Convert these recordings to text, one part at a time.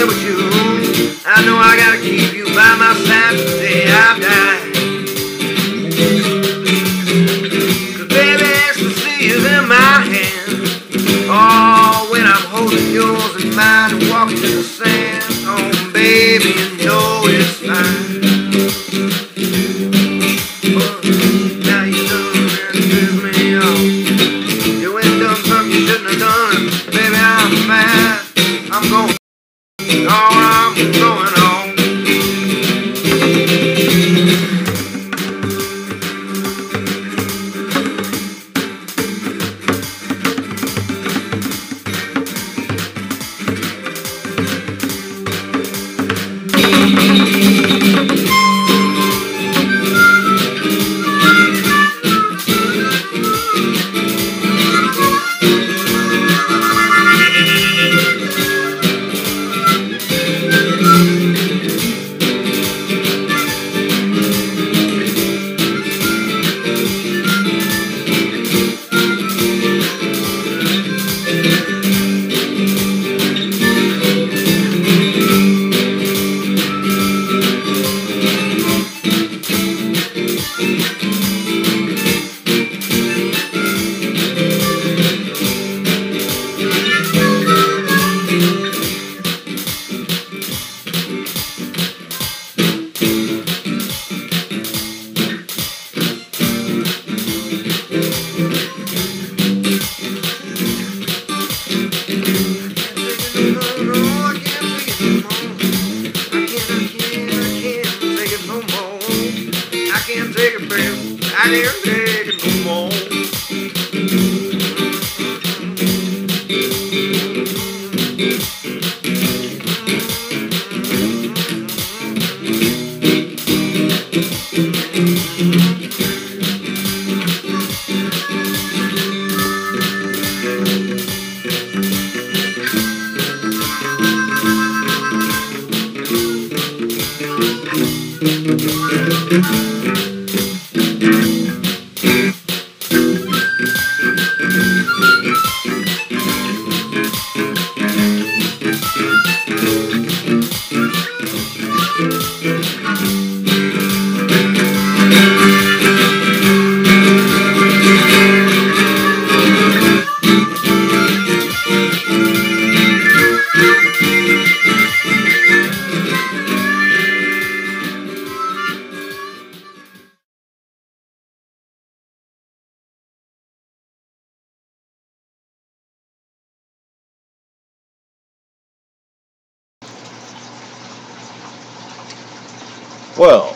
here with you. I know I gotta keep you by my side till the day I die. 'Cause baby, ecstasy is in my hand. Oh, when I'm holding yours in mine and walking in the sand. Oh, baby, you know it's fine. Now you done and piss me off. You ain't done something you shouldn't have done. Baby, I'm mad. I'm going. Oh, I'm going on. Well,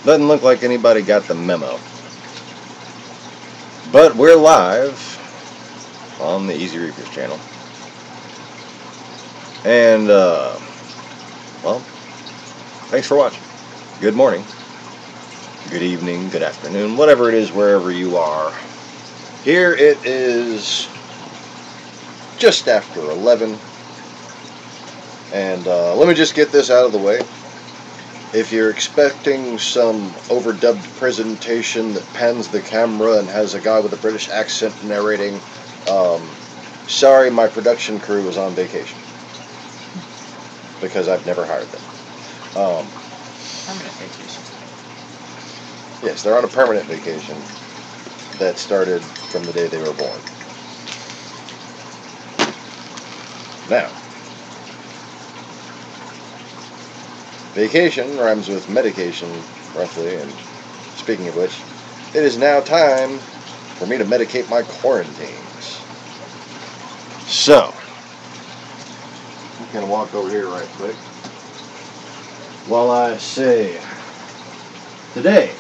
doesn't look like anybody got the memo. But we're live on the Easy Reefers channel. And, well, thanks for watching. Good morning, good evening, good afternoon, whatever it is, wherever you are. Here it is just after 11. And let me just get this out of the way. If you're expecting some overdubbed presentation that pans the camera and has a guy with a British accent narrating, sorry, my production crew was on vacation. Because I've never hired them. Permanent vacation. Yes, they're on a permanent vacation that started from the day they were born. Now, vacation rhymes with medication, roughly, and speaking of which, it is now time for me to medicate my quarantines. So, I'm going to walk over here right quick while I say, today,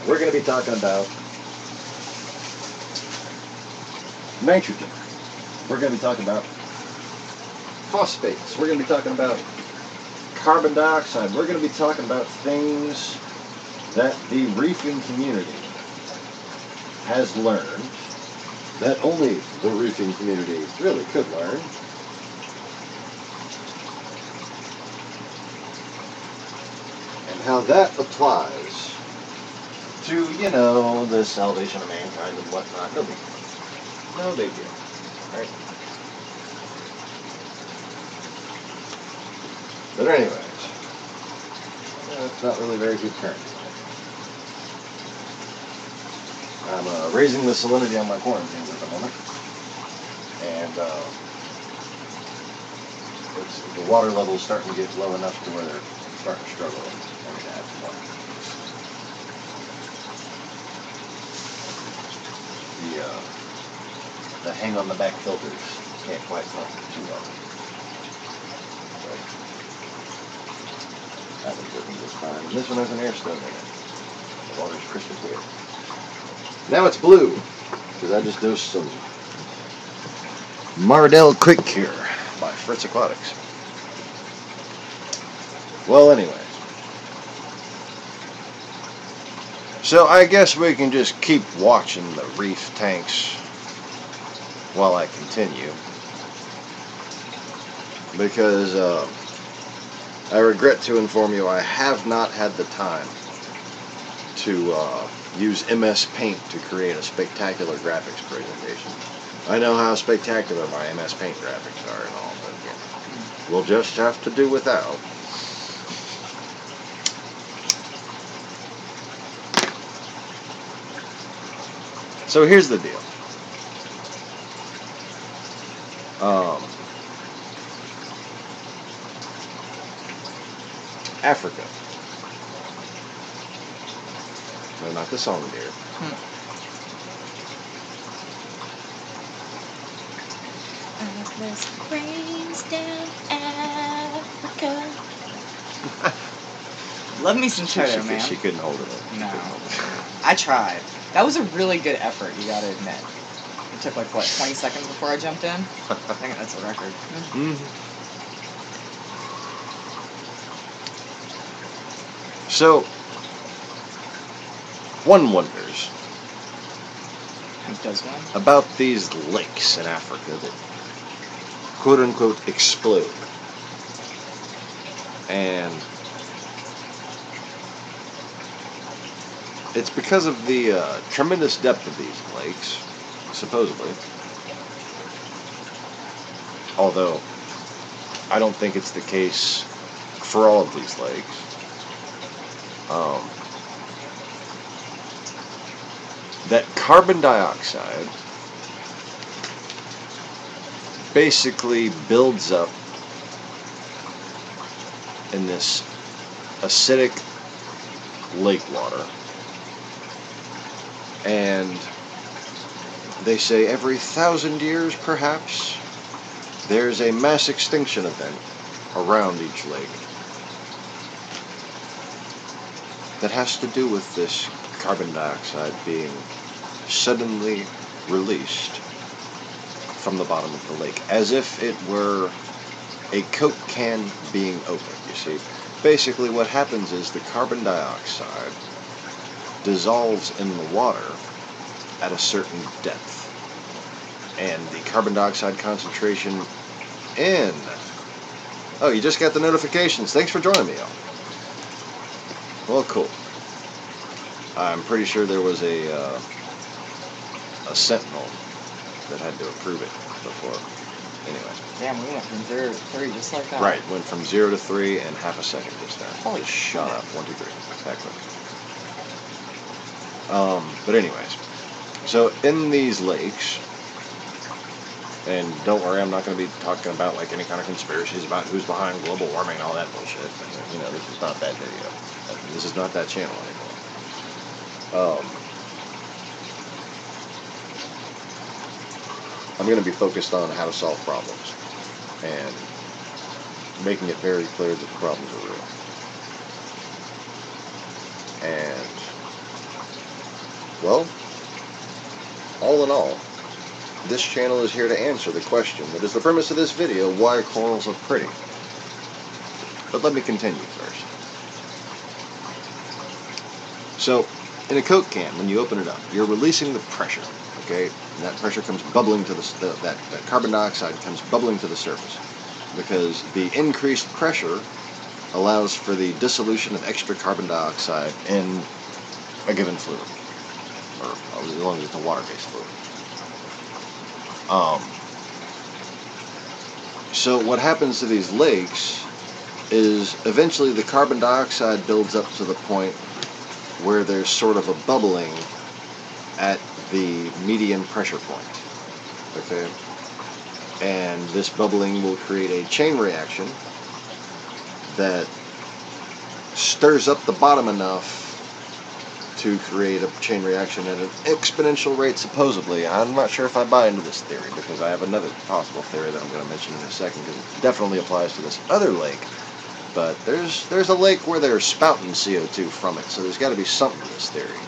we're going to be talking about nitrogen. We're going to be talking about phosphates. We're going to be talking about carbon dioxide. We're going to be talking about things that the reefing community has learned that only the reefing community really could learn. And how that applies to, you know, the salvation of mankind and whatnot. No big deal. No big deal. Right? But anyways, it's not really very good current. I'm raising the salinity on my quarantines at the moment, and the water level's starting to get low enough to where they're starting to struggle, and I need to add some water. The hang on the back filters can't quite pump too well. But that one's working just fine. And this one has an air stone in it. The water's crystal clear. Now it's blue, because I just dosed some Mardell Quick Cure by Fritz Aquatics. Well, anyways. So I guess we can just keep watching the reef tanks while I continue. Because I regret to inform you I have not had the time to use MS Paint to create a spectacular graphics presentation. I know how spectacular my MS Paint graphics are and all, but yeah, we'll just have to do without. So here's the deal. Africa. No, not the song, dear. Atlas rains down Africa. Love me some cheddar, man. She couldn't hold it up. No. I tried. That was a really good effort, you gotta admit. It took like, what, 20 seconds before I jumped in? I think that's a record. Mm-hmm. So, one wonders Who does one? about these lakes in Africa that quote-unquote explode. And it's because of the tremendous depth of these lakes, supposedly. Although, I don't think it's the case for all of these lakes. That carbon dioxide basically builds up in this acidic lake water, and they say every 1,000 years perhaps there's a mass extinction event around each lake that has to do with this carbon dioxide being suddenly released from the bottom of the lake, as if it were a Coke can being opened, you see. Basically what happens is the carbon dioxide dissolves in the water at a certain depth, and the carbon dioxide concentration in... Oh, you just got the notifications. Thanks for joining me, y'all. Well, cool. I'm pretty sure there was a sentinel that had to approve it before. Anyway. Damn, we went from 0 to 3 just like that. Right, went from 0 to 3 in half a second just now. Holy just shit. shot up. 1, 2, 3. Exactly. But anyways, so in these lakes, and don't worry, I'm not going to be talking about like any kind of conspiracies about who's behind global warming and all that bullshit. You know, this is not that video. This is not that channel anymore. I'm going to be focused on how to solve problems and making it very clear that the problems are real. And, well, all in all, this channel is here to answer the question that is the premise of this video: why corals are pretty. But let me continue first. So, in a Coke can, when you open it up, you're releasing the pressure, okay? And that pressure comes bubbling to that carbon dioxide comes bubbling to the surface, because the increased pressure allows for the dissolution of extra carbon dioxide in a given fluid, or as long as it's a water-based fluid. So what happens to these lakes is eventually the carbon dioxide builds up to the point where there's sort of a bubbling at the median pressure point. Okay? And this bubbling will create a chain reaction that stirs up the bottom enough to create a chain reaction at an exponential rate, supposedly. I'm not sure if I buy into this theory, because I have another possible theory that I'm going to mention in a second, because it definitely applies to this other lake. But there's a lake where they're spouting CO2 from it, so there's got to be something to this theory.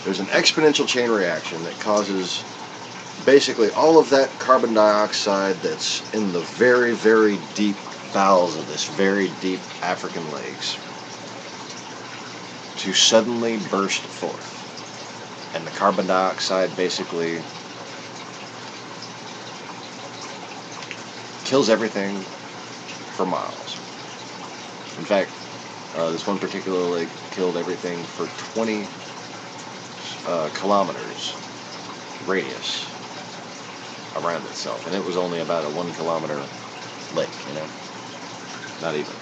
There's an exponential chain reaction that causes basically all of that carbon dioxide that's in the very, very deep bowels of this very deep African lakes to suddenly burst forth. And the carbon dioxide basically kills everything for miles. In fact, this one particular lake killed everything for 20 kilometers radius around itself. And it was only about a 1 kilometer lake, you know? Not even.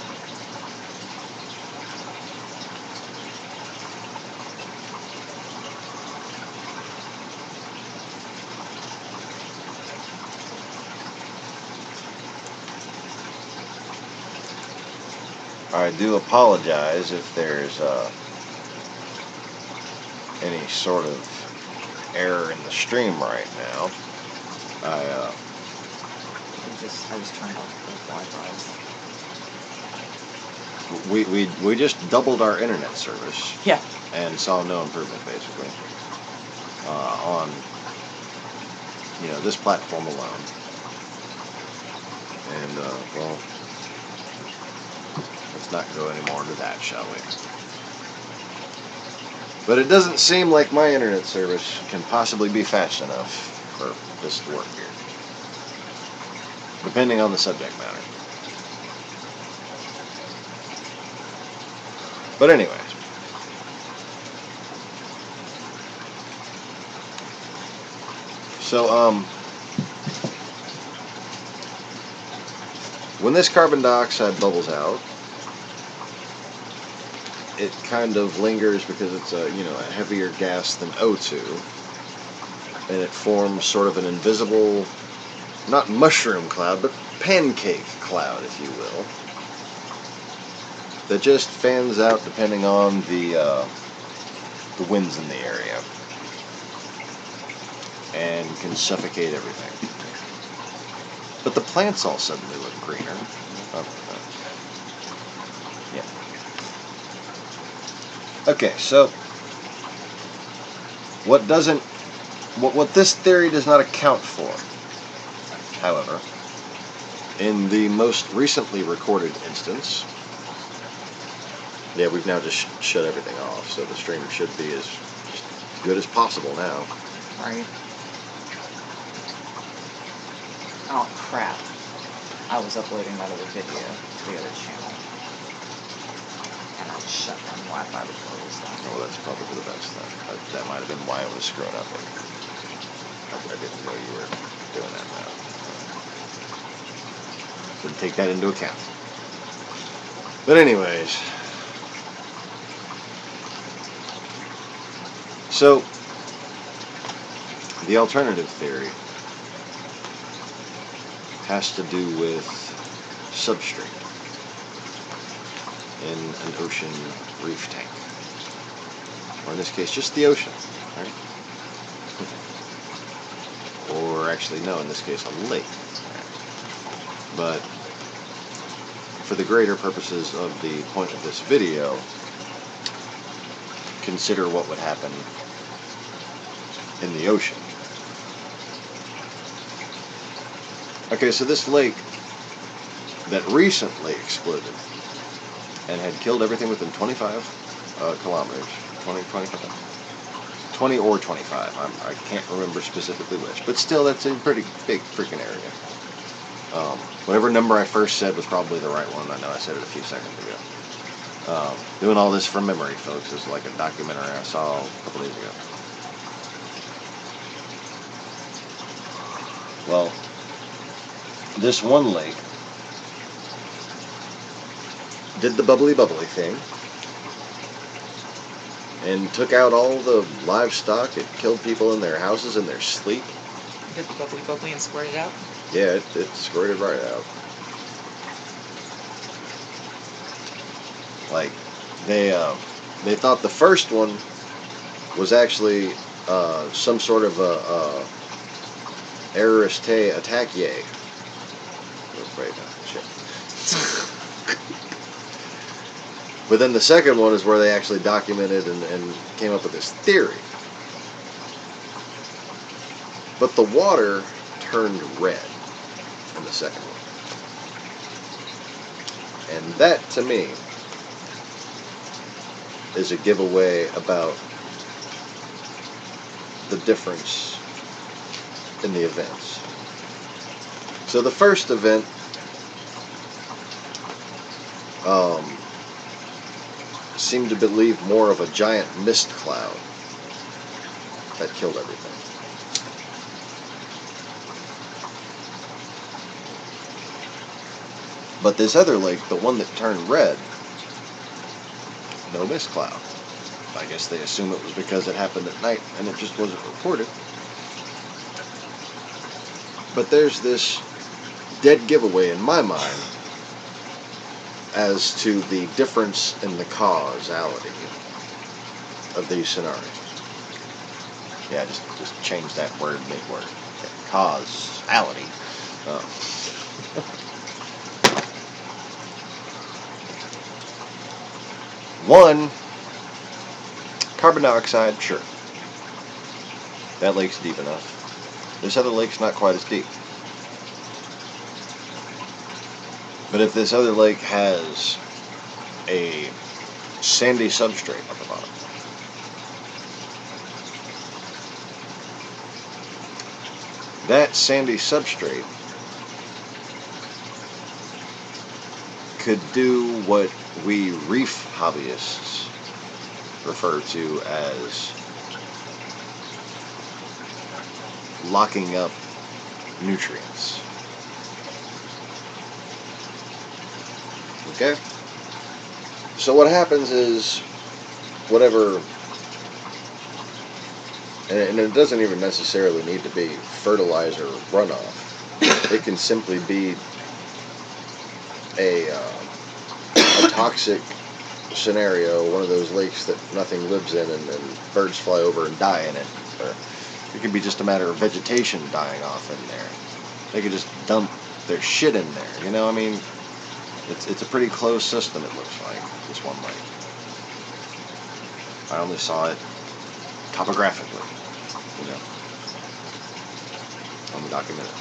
I do apologize if there's any sort of error in the stream right now. I was trying to Wi-Fi. We just doubled our internet service. Yeah. And saw no improvement, basically, on, you know, this platform alone. And, well, let's not go any more into that, shall we? But it doesn't seem like my internet service can possibly be fast enough for this to work here, depending on the subject matter. But anyways, so when this carbon dioxide bubbles out, it kind of lingers because it's a, you know, a heavier gas than O2, and it forms sort of an invisible, not mushroom cloud, but pancake cloud, if you will, that just fans out depending on the winds in the area and can suffocate everything. But the plants all suddenly look greener. Yeah. Okay, so what this theory does not account for, however, in the most recently recorded instance, yeah, we've now just shut everything off, so the stream should be as good as possible now. Right. Oh, crap. I was uploading that other video to the other channel. And I shut down Wi-Fi before it was done. Oh, that's probably the best thing. That might have been why it was screwing up. I didn't know you were doing that now. Didn't take that into account. But anyways, so the alternative theory has to do with substrate in an ocean reef tank, or in this case just the ocean, right? Or actually no, in this case a lake. But for the greater purposes of the point of this video, consider what would happen in the ocean. Okay, so this lake that recently exploded and had killed everything within 25 kilometers, 20 or 25, I can't remember specifically which, but still that's a pretty big freaking area. Whatever number I first said was probably the right one. I know I said it a few seconds ago. Doing all this from memory, folks, is like a documentary I saw a couple days ago. Well, this one lake did the bubbly thing, and took out all the livestock. It killed people in their houses in their sleep. Did the bubbly and squirted out? Yeah, it squirted right out. Like, they thought the first one was actually some sort of a Eriste attack yay. Wait, no, shit. But then the second one is where they actually documented and came up with this theory. But the water turned red in the second one. And that, to me, is a giveaway about the difference in the events. So the first event seemed to believe more of a giant mist cloud that killed everything. But this other lake, the one that turned red, no mist cloud. I guess they assume it was because it happened at night and it just wasn't reported. But there's this dead giveaway in my mind as to the difference in the causality of these scenarios. Yeah, just change that word, big word. Okay. Causality. One, carbon dioxide, sure. That lake's deep enough. This other lake's not quite as deep. But if this other lake has a sandy substrate at the bottom, that sandy substrate could do what we reef hobbyists refer to as locking up nutrients. Okay? So what happens is whatever, and it doesn't even necessarily need to be fertilizer runoff. It can simply be a toxic scenario, one of those lakes that nothing lives in and birds fly over and die in it. Or it could be just a matter of vegetation dying off in there. They could just dump their shit in there, you know? I mean, it's a pretty closed system, it looks like, this one lake. I only saw it topographically, you know, on the documentary.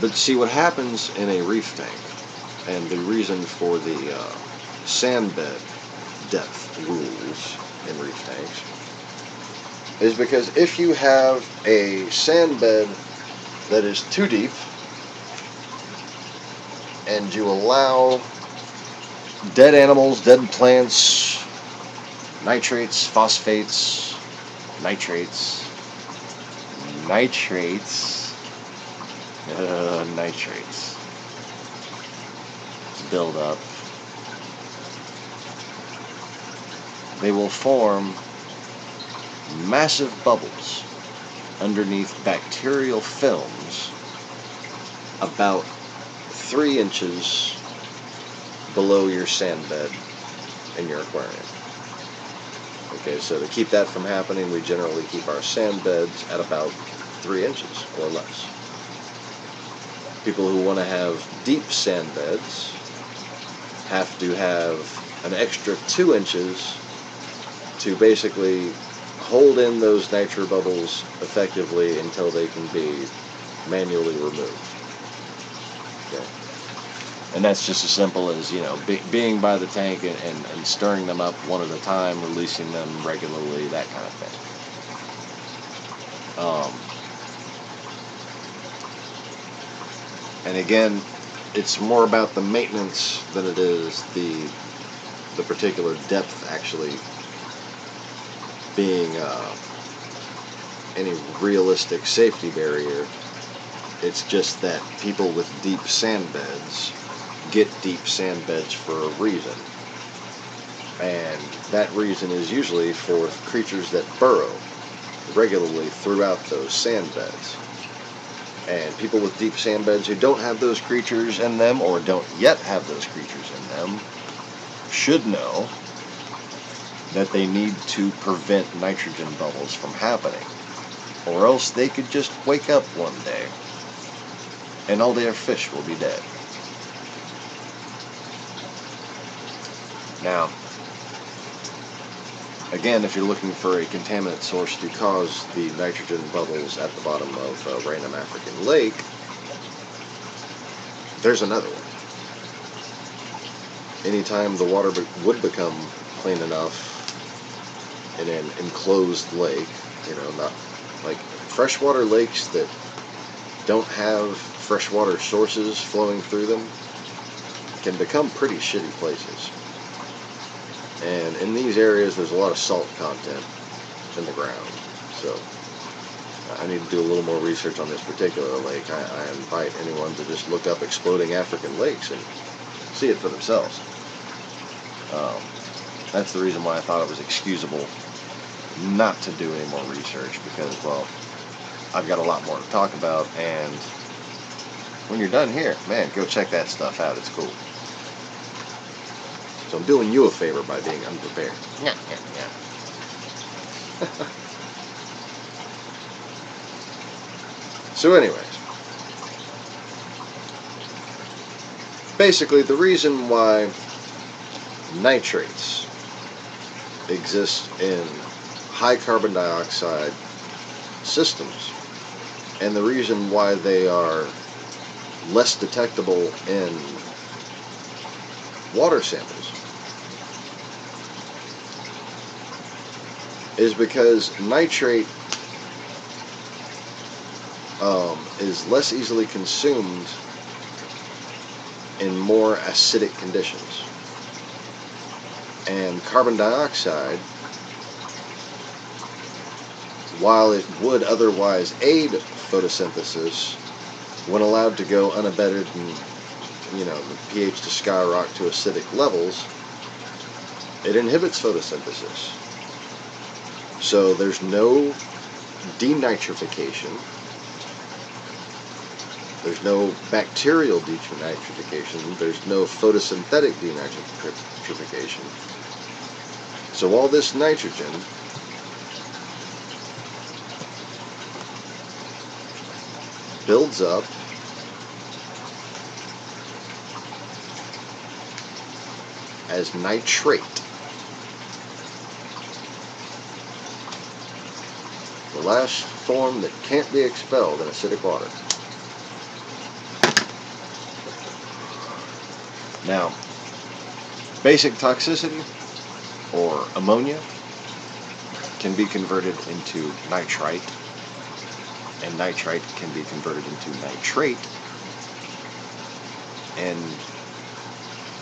But see, what happens in a reef tank, and the reason for the sand bed depth rules in reef tanks, is because if you have a sand bed that is too deep, and you allow dead animals, dead plants, nitrates, phosphates, nitrates, build up, they will form massive bubbles underneath bacterial films about 3 inches below your sand bed in your aquarium. Okay, so to keep that from happening, we generally keep our sand beds at about 3 inches or less. People who want to have deep sand beds have to have an extra 2 inches to basically hold in those nitro bubbles effectively until they can be manually removed. Okay. And that's just as simple as, you know, being by the tank and stirring them up one at a time, releasing them regularly, that kind of thing. And again, it's more about the maintenance than it is the particular depth actually being any realistic safety barrier It's just that people with deep sand beds get deep sand beds for a reason. And that reason is usually for creatures that burrow regularly throughout those sand beds. And people with deep sand beds who don't have those creatures in them, or don't yet have those creatures in them, should know that they need to prevent nitrogen bubbles from happening. Or else they could just wake up one day and all their fish will be dead. Now, again, if you're looking for a contaminant source to cause the nitrogen bubbles at the bottom of a random African lake, there's another one. Anytime the water would become clean enough in an enclosed lake, not like freshwater lakes that don't have freshwater sources flowing through them, can become pretty shitty places. And in these areas, there's a lot of salt content in the ground. So I need to do a little more research on this particular lake. I invite anyone to just look up exploding African lakes and see it for themselves. That's the reason why I thought it was excusable not to do any more research, because, well, I've got a lot more to talk about, and when you're done here, man, go check that stuff out. It's cool. So I'm doing you a favor by being unprepared. Yeah. So anyways, basically the reason why nitrates exist in high carbon dioxide systems, and the reason why they are less detectable in water samples, is because nitrate is less easily consumed in more acidic conditions. And carbon dioxide, while it would otherwise aid photosynthesis, when allowed to go unabated and, the pH to skyrocket to acidic levels, it inhibits photosynthesis. So there's no denitrification. There's no bacterial denitrification. There's no photosynthetic denitrification. So all this nitrogen builds up as nitrate. The last form that can't be expelled in acidic water. Now, basic toxicity, or ammonia, can be converted into nitrite, and nitrite can be converted into nitrate, and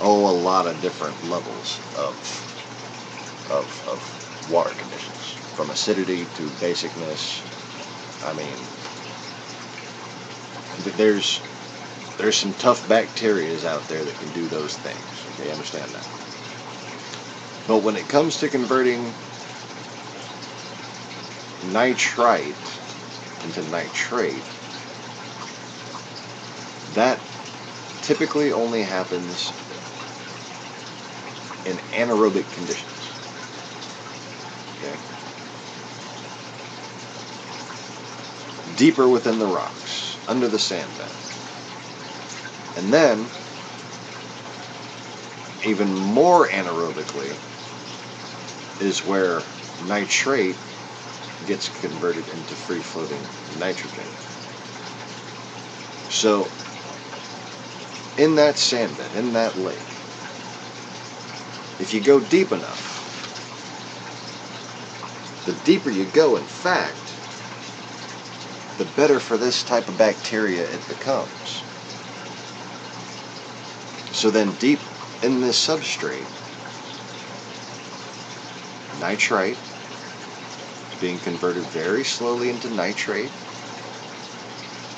a lot of different levels of water conditions, from acidity to basicness. I mean, there's some tough bacterias out there that can do those things. Okay, understand that. But when it comes to converting nitrite into nitrate, that typically only happens in anaerobic conditions. Okay? Deeper within the rocks, under the sand bed. And then, even more anaerobically, is where nitrate gets converted into free-floating nitrogen. So, in that sand bed, in that lake, if you go deep enough, the deeper you go, in fact, the better for this type of bacteria it becomes. So then deep in this substrate, nitrite is being converted very slowly into nitrate,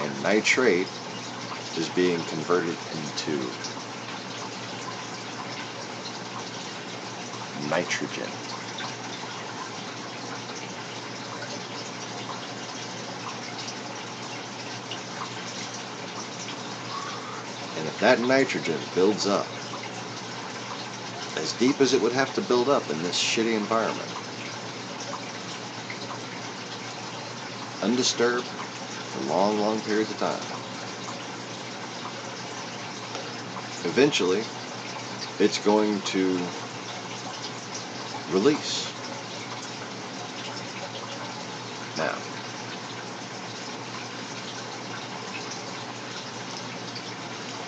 and nitrate is being converted into nitrogen. And if that nitrogen builds up as deep as it would have to build up in this shitty environment, undisturbed for long, long periods of time, eventually it's going to release. Now,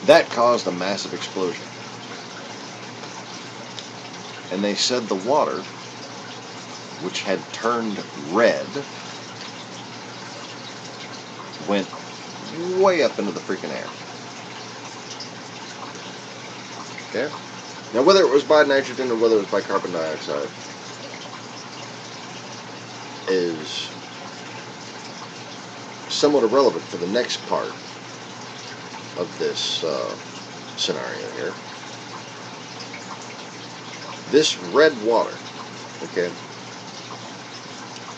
that caused a massive explosion. And they said the water, which had turned red, went way up into the freaking air. Okay? Now, whether it was by nitrogen or whether it was by carbon dioxide is somewhat irrelevant for the next part of this scenario here. This red water, okay,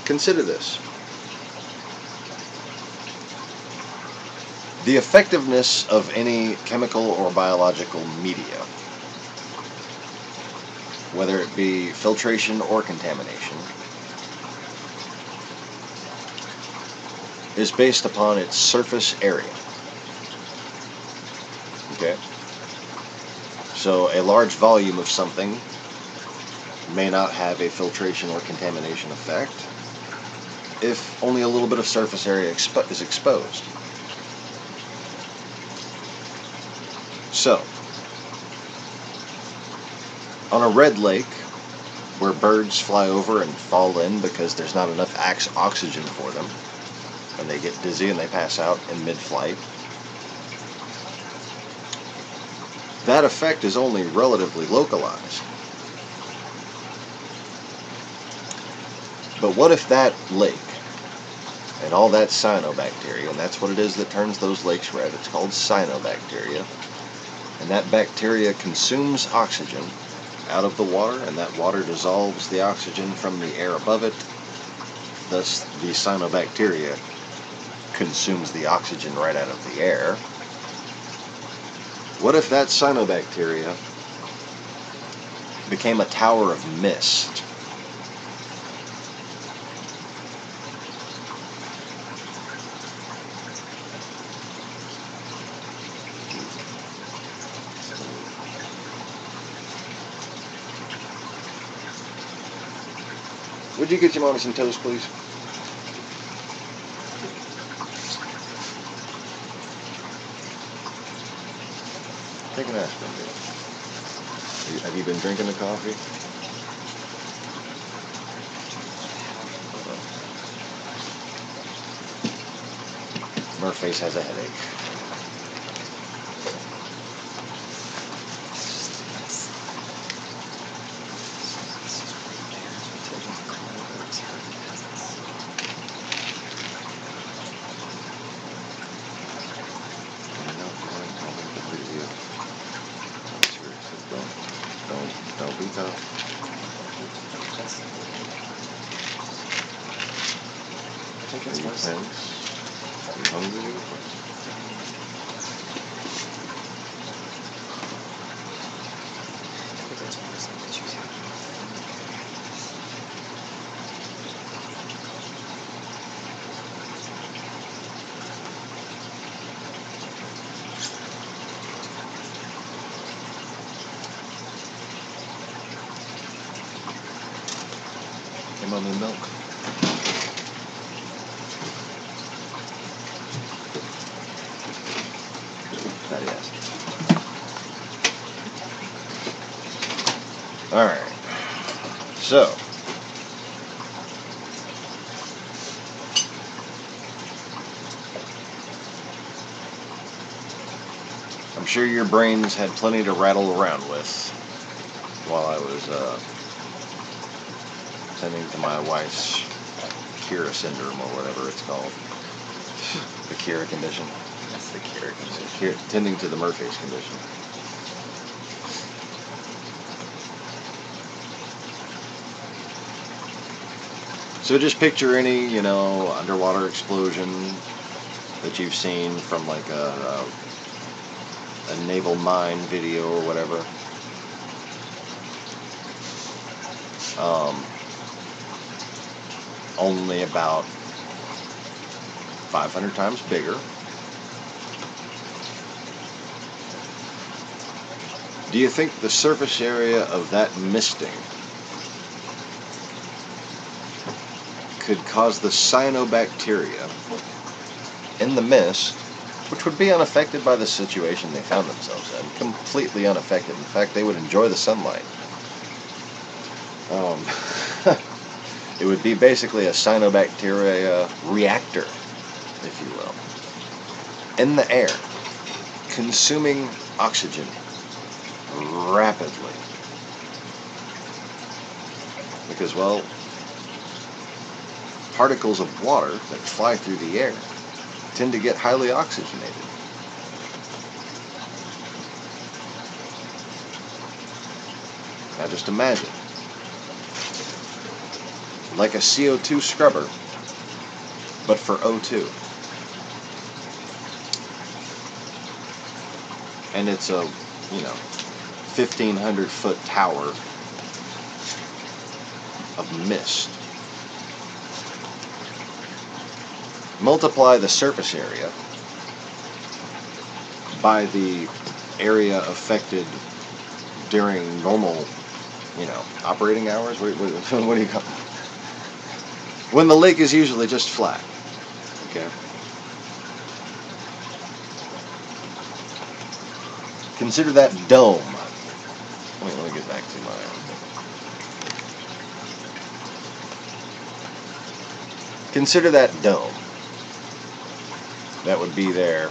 consider this. The effectiveness of any chemical or biological media, whether it be filtration or contamination, is based upon its surface area. Okay? So a large volume of something may not have a filtration or contamination effect if only a little bit of surface area is exposed. So, on a red lake, where birds fly over and fall in because there's not enough oxygen for them, and they get dizzy and they pass out in mid-flight, that effect is only relatively localized. But what if that lake and all that cyanobacteria, and that's what it is that turns those lakes red, it's called cyanobacteria, and that bacteria consumes oxygen out of the water, and that water dissolves the oxygen from the air above it, thus the cyanobacteria consumes the oxygen right out of the air. What if that cyanobacteria became a tower of mist? Would you get your mama some toast, please? Take an aspirin, dude. Have you been drinking the coffee? Murphy's has a headache. Don't be tough. I think it's worse. Are you hungry? I think it's worse than what you said. Come on, the milk. Fatty acids. Alright. So. I'm sure your brains had plenty to rattle around with while I was tending to my wife's Kira syndrome or whatever it's called. The Kira condition. That's the Kira condition. Tending to the Murphy's condition. So just picture any, you know, underwater explosion that you've seen from like a naval mine video or whatever. Only about 500 times bigger. Do you think the surface area of that misting could cause the cyanobacteria in the mist, which would be unaffected by the situation they found themselves in, completely unaffected? In fact, they would enjoy the sunlight. It would be basically a cyanobacteria reactor, if you will, in the air, consuming oxygen rapidly. Because, well, particles of water that fly through the air tend to get highly oxygenated. Now just imagine, like a CO2 scrubber, but for O2. And it's a, 1,500-foot tower of mist. Multiply the surface area by the area affected during normal, operating hours. What do you call it? When the lake is usually just flat. Okay. Consider that dome. Wait, let me get back to my... Consider that dome. That would be there.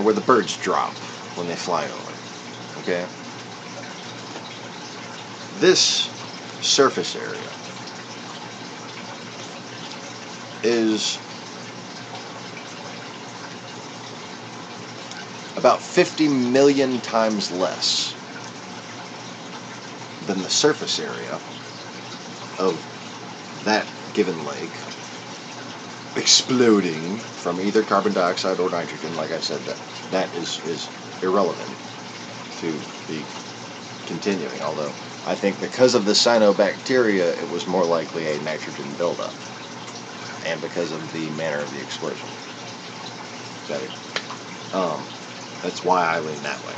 Where the birds drop when they fly over. Okay? This surface area is about 50 million times less than the surface area of that given lake exploding from either carbon dioxide or nitrogen. Like I said, that is irrelevant to the continuing, although I think because of the cyanobacteria it was more likely a nitrogen buildup, and because of the manner of the explosion. That's why I lean that way.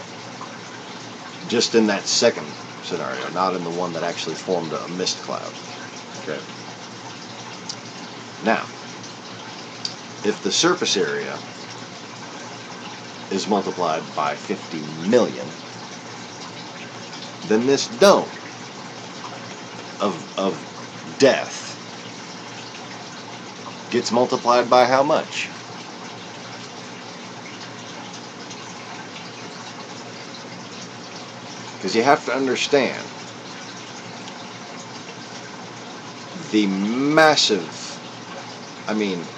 Just in that second scenario, not in the one that actually formed a mist cloud. Okay. Now, if the surface area is multiplied by 50 million, then this dome of death gets multiplied by how much? Because you have to understand the massive,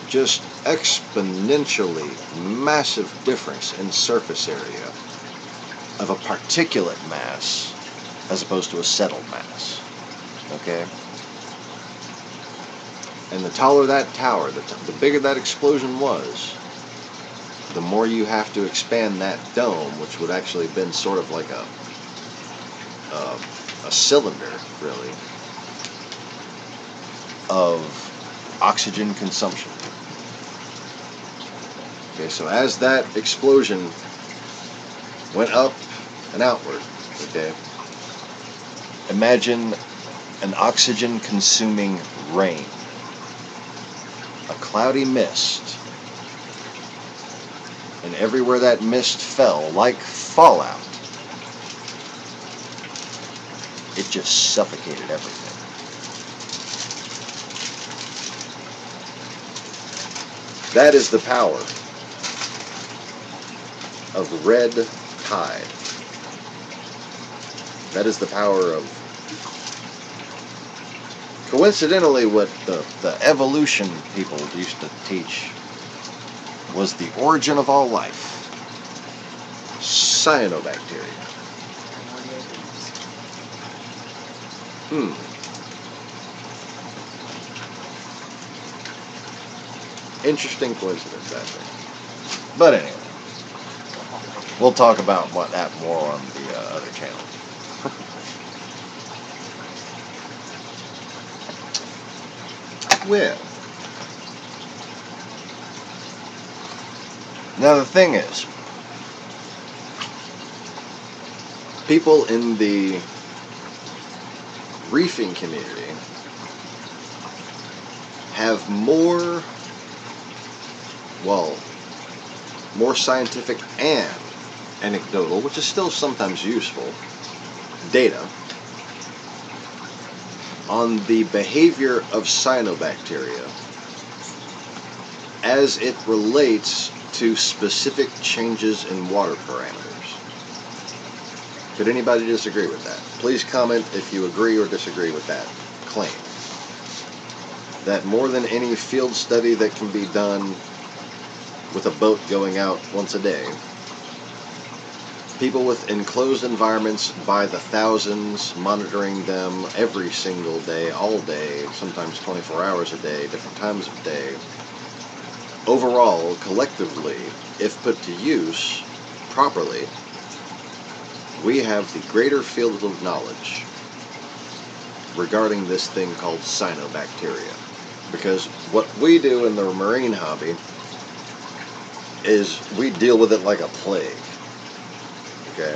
just exponentially massive difference in surface area of a particulate mass as opposed to a settled mass. Okay? And the taller that tower, the bigger that explosion was, the more you have to expand that dome, which would actually have been sort of like a cylinder, really, of oxygen consumption. Okay, so as that explosion went up and outward, okay, imagine an oxygen-consuming rain, a cloudy mist, and everywhere that mist fell, like fallout, it just suffocated everything. That is the power of red tide. That is the power of Coincidentally, what the evolution people used to teach was the origin of all life. Cyanobacteria. Interesting coincidence, I think. But anyway, we'll talk about that more on the other channel. Well, now the thing is, people in the reefing community have more scientific and anecdotal, which is still sometimes useful, data on the behavior of cyanobacteria as it relates to specific changes in water parameters. Could anybody disagree with that? Please comment if you agree or disagree with that claim. That more than any field study that can be done with a boat going out once a day, people with enclosed environments by the thousands, monitoring them every single day, all day, sometimes 24 hours a day, different times of day, overall, collectively, if put to use properly, we have the greater field of knowledge regarding this thing called cyanobacteria. Because what we do in the marine hobby is we deal with it like a plague. Okay?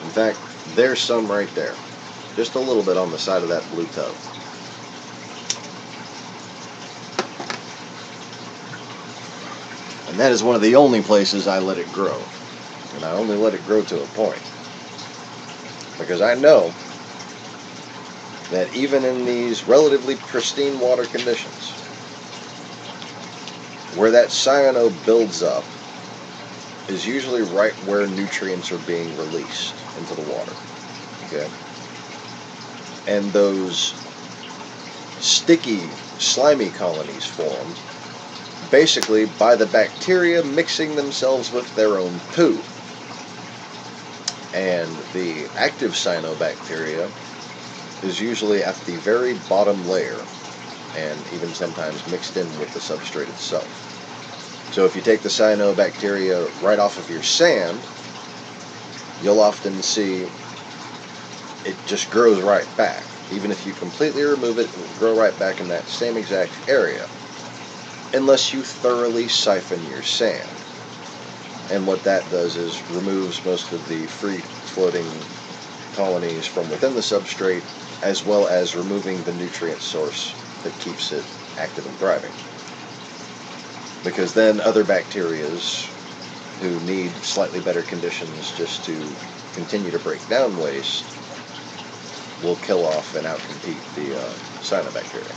In fact, there's some right there. Just a little bit on the side of that blue tub. And that is one of the only places I let it grow. And I only let it grow to a point. Because I know that even in these relatively pristine water conditions, where that cyano builds up is usually right where nutrients are being released into the water. Okay? And those sticky, slimy colonies formed basically by the bacteria mixing themselves with their own poo. And the active cyanobacteria is usually at the very bottom layer and even sometimes mixed in with the substrate itself. So if you take the cyanobacteria right off of your sand, you'll often see it just grows right back. Even if you completely remove it, it will grow right back in that same exact area, unless you thoroughly siphon your sand. And what that does is removes most of the free-floating colonies from within the substrate, as well as removing the nutrient source that keeps it active and thriving. Because then other bacterias who need slightly better conditions just to continue to break down waste will kill off and outcompete the cyanobacteria.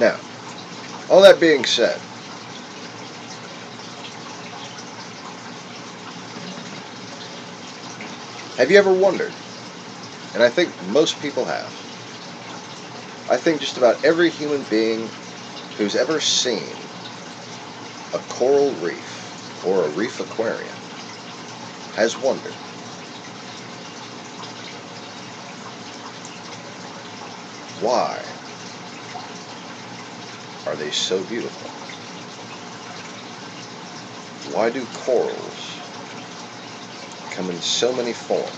Now, all that being said, have you ever wondered, and I think most people have, I think just about every human being who's ever seen a coral reef or a reef aquarium has wondered, why are they so beautiful? Why do corals come in so many forms?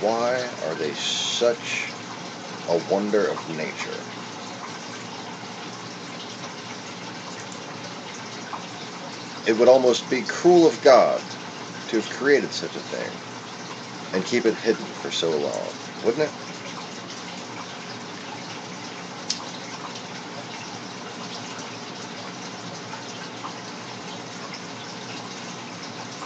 Why are they such a wonder of nature? It would almost be cruel of God to have created such a thing and keep it hidden for so long, wouldn't it?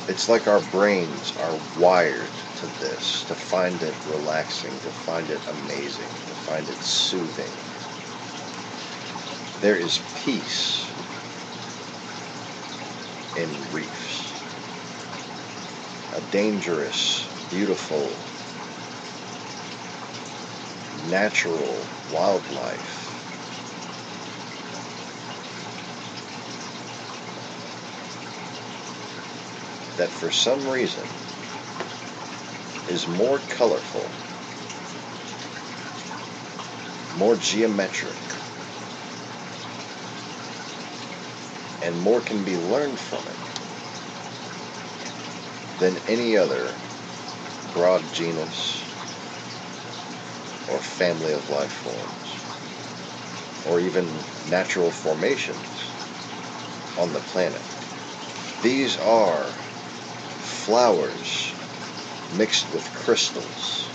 It's like our brains are wired to this, to find it relaxing, to find it amazing, to find it soothing. There is peace in reefs. A dangerous, beautiful, natural wildlife that for some reason is more colorful, more geometric, and more can be learned from it than any other broad genus or family of life forms, or even natural formations on the planet. These are flowers mixed with crystals.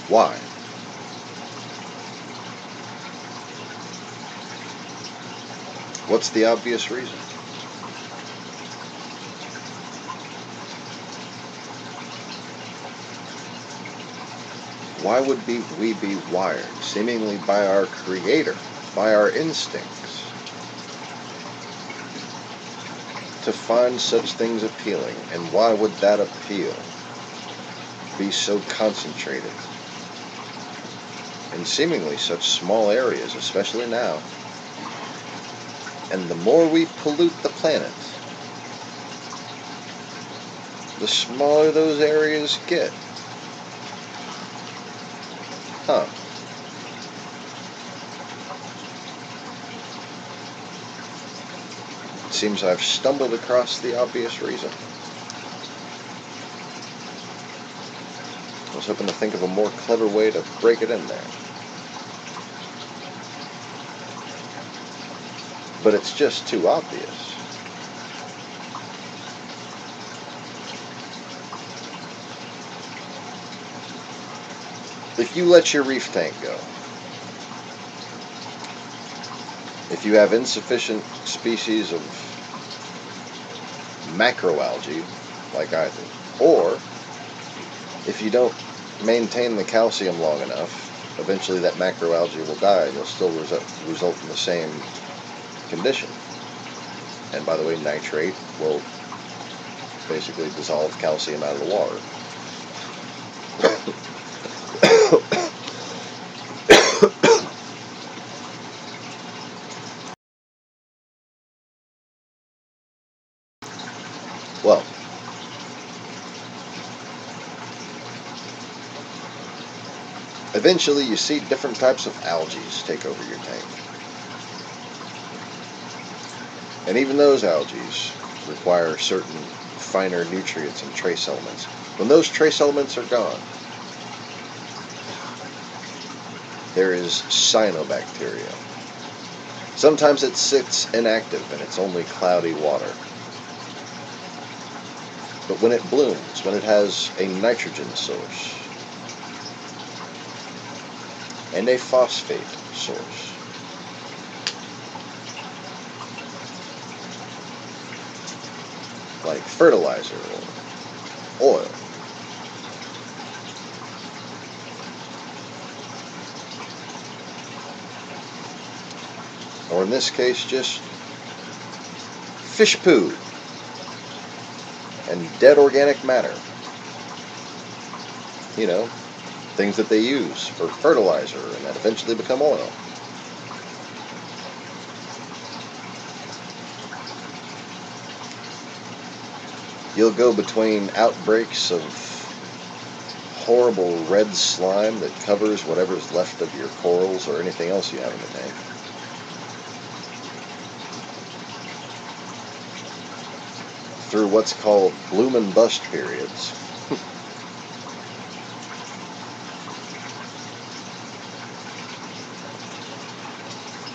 Why? What's the obvious reason? Why would we be wired, seemingly by our Creator, by our instincts, to find such things appealing? And why would that appeal be so concentrated in seemingly such small areas, especially now? And the more we pollute the planet, the smaller those areas get. Huh. It seems I've stumbled across the obvious reason. I was hoping to think of a more clever way to break it in there. But it's just too obvious. If you let your reef tank go, if you have insufficient species of macroalgae, like I do, or if you don't maintain the calcium long enough, eventually that macroalgae will die and you'll still result in the same condition. And by the way, nitrate will basically dissolve calcium out of the water. Well, eventually you see different types of algae take over your tank. And even those algae require certain finer nutrients and trace elements. When those trace elements are gone, there is cyanobacteria. Sometimes it sits inactive and it's only cloudy water. But when it blooms, when it has a nitrogen source and a phosphate source, like fertilizer or oil, or in this case just fish poo and dead organic matter, you know, things that they use for fertilizer and that eventually become oil. You'll go between outbreaks of horrible red slime that covers whatever's left of your corals or anything else you have in the tank, through what's called bloom and bust periods.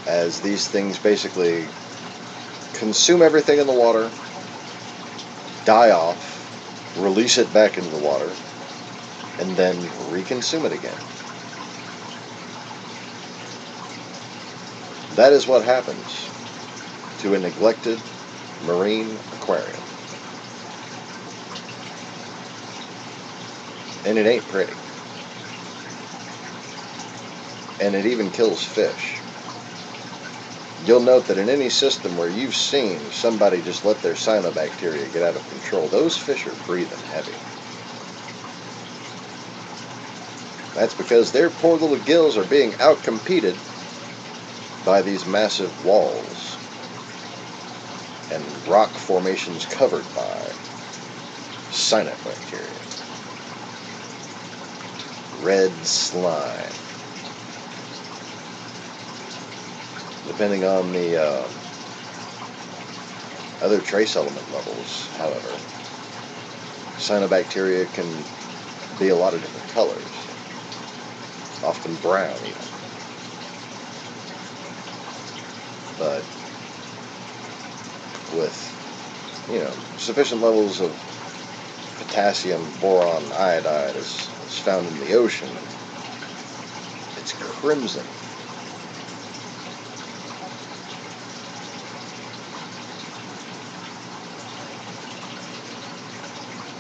As these things basically consume everything in the water, die off, release it back into the water, and then reconsume it again. That is what happens to a neglected marine aquarium. And it ain't pretty. And it even kills fish. You'll note that in any system where you've seen somebody just let their cyanobacteria get out of control, those fish are breathing heavy. That's because their poor little gills are being outcompeted by these massive walls and rock formations covered by cyanobacteria. Red slime. Depending on the other trace element levels, however, cyanobacteria can be a lot of different colors, often brown even. But with, sufficient levels of potassium, boron, iodide as found in the ocean, it's crimson.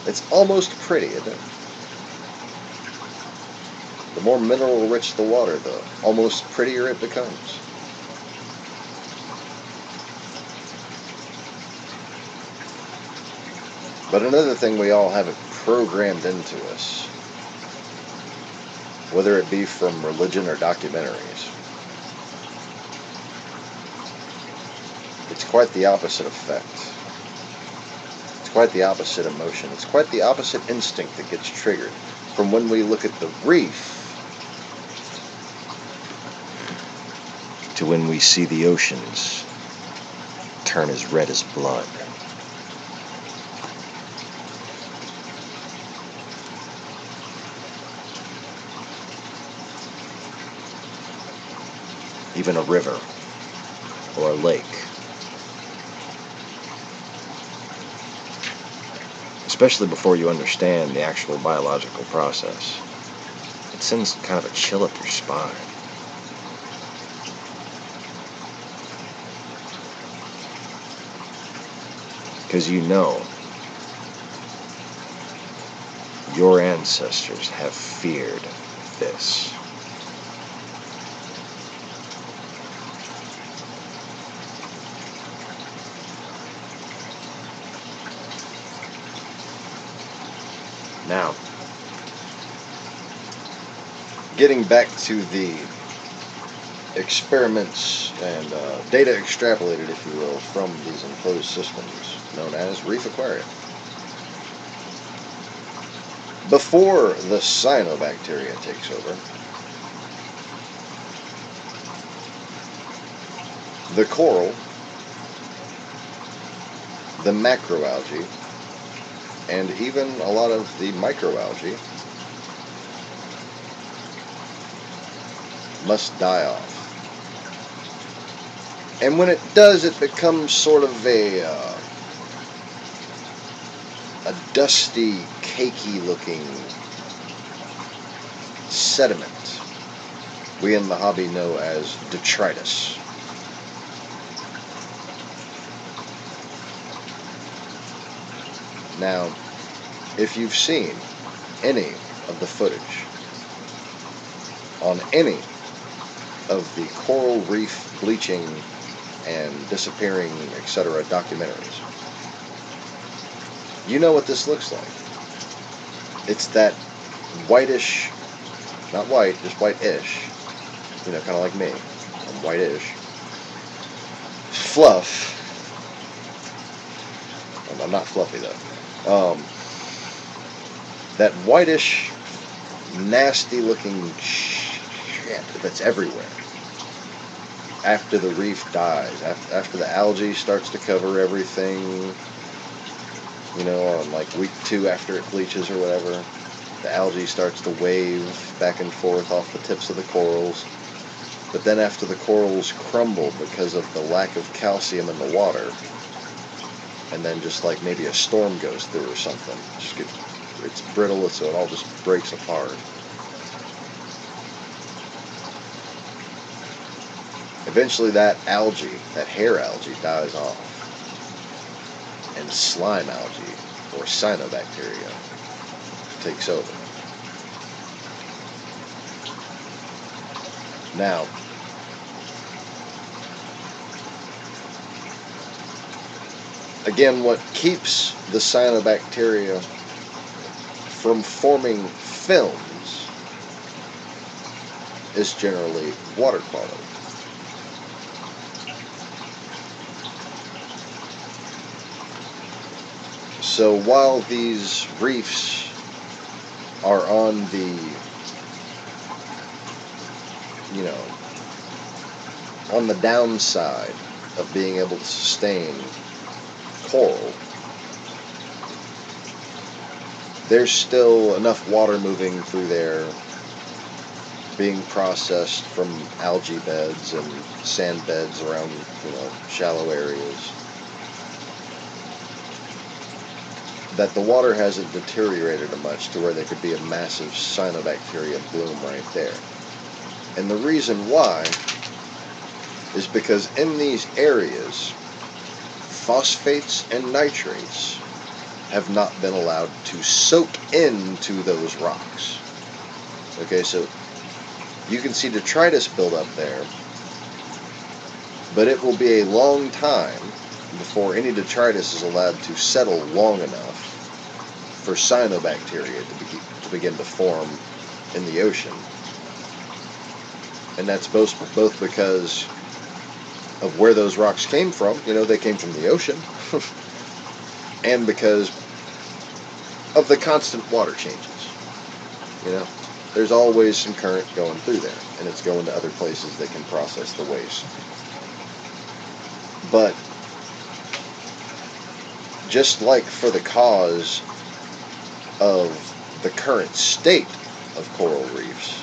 It's almost pretty, isn't it? The more mineral rich the water, the almost prettier it becomes. But another thing we all have it programmed into us, whether it be from religion or documentaries, it's quite the opposite effect. It's quite the opposite emotion. It's quite the opposite instinct that gets triggered from when we look at the reef to when we see the oceans turn as red as blood. Even a river or a lake. Especially before you understand the actual biological process. It sends kind of a chill up your spine. Because you know your ancestors have feared this. Now, getting back to the experiments and data extrapolated, if you will, from these enclosed systems known as reef aquaria. Before the cyanobacteria takes over, the coral, the macroalgae, and even a lot of the microalgae must die off. And when it does, it becomes sort of a dusty, cakey looking sediment we in the hobby know as detritus. Now, if you've seen any of the footage on any of the coral reef bleaching and disappearing, etc. documentaries, you know what this looks like. It's that whitish, not white, just whitish, kind of like me, I'm whitish, fluff. I'm not fluffy though. That whitish, nasty looking shit that's everywhere after the reef dies, after the algae starts to cover everything, on like week 2 after it bleaches or whatever, the algae starts to wave back and forth off the tips of the corals. But then after the corals crumble because of the lack of calcium in the water, and then just like maybe a storm goes through or something, it's brittle, so it all just breaks apart. eventually that algae, that hair algae, dies off. And slime algae, or cyanobacteria, takes over. Now, again, what keeps the cyanobacteria from forming films is generally water quality. So while these reefs are on the, on the downside of being able to sustain coral, there's still enough water moving through there, being processed from algae beds and sand beds around, shallow areas, that the water hasn't deteriorated much to where there could be a massive cyanobacteria bloom right there. And the reason why is because in these areas, phosphates and nitrates have not been allowed to soak into those rocks. Okay, so you can see detritus build up there, but it will be a long time before any detritus is allowed to settle long enough for cyanobacteria to begin to form in the ocean. And that's both because of where those rocks came from, they came from the ocean, and because of the constant water changes. There's always some current going through there, and it's going to other places that can process the waste. But just like for the cause of the current state of coral reefs,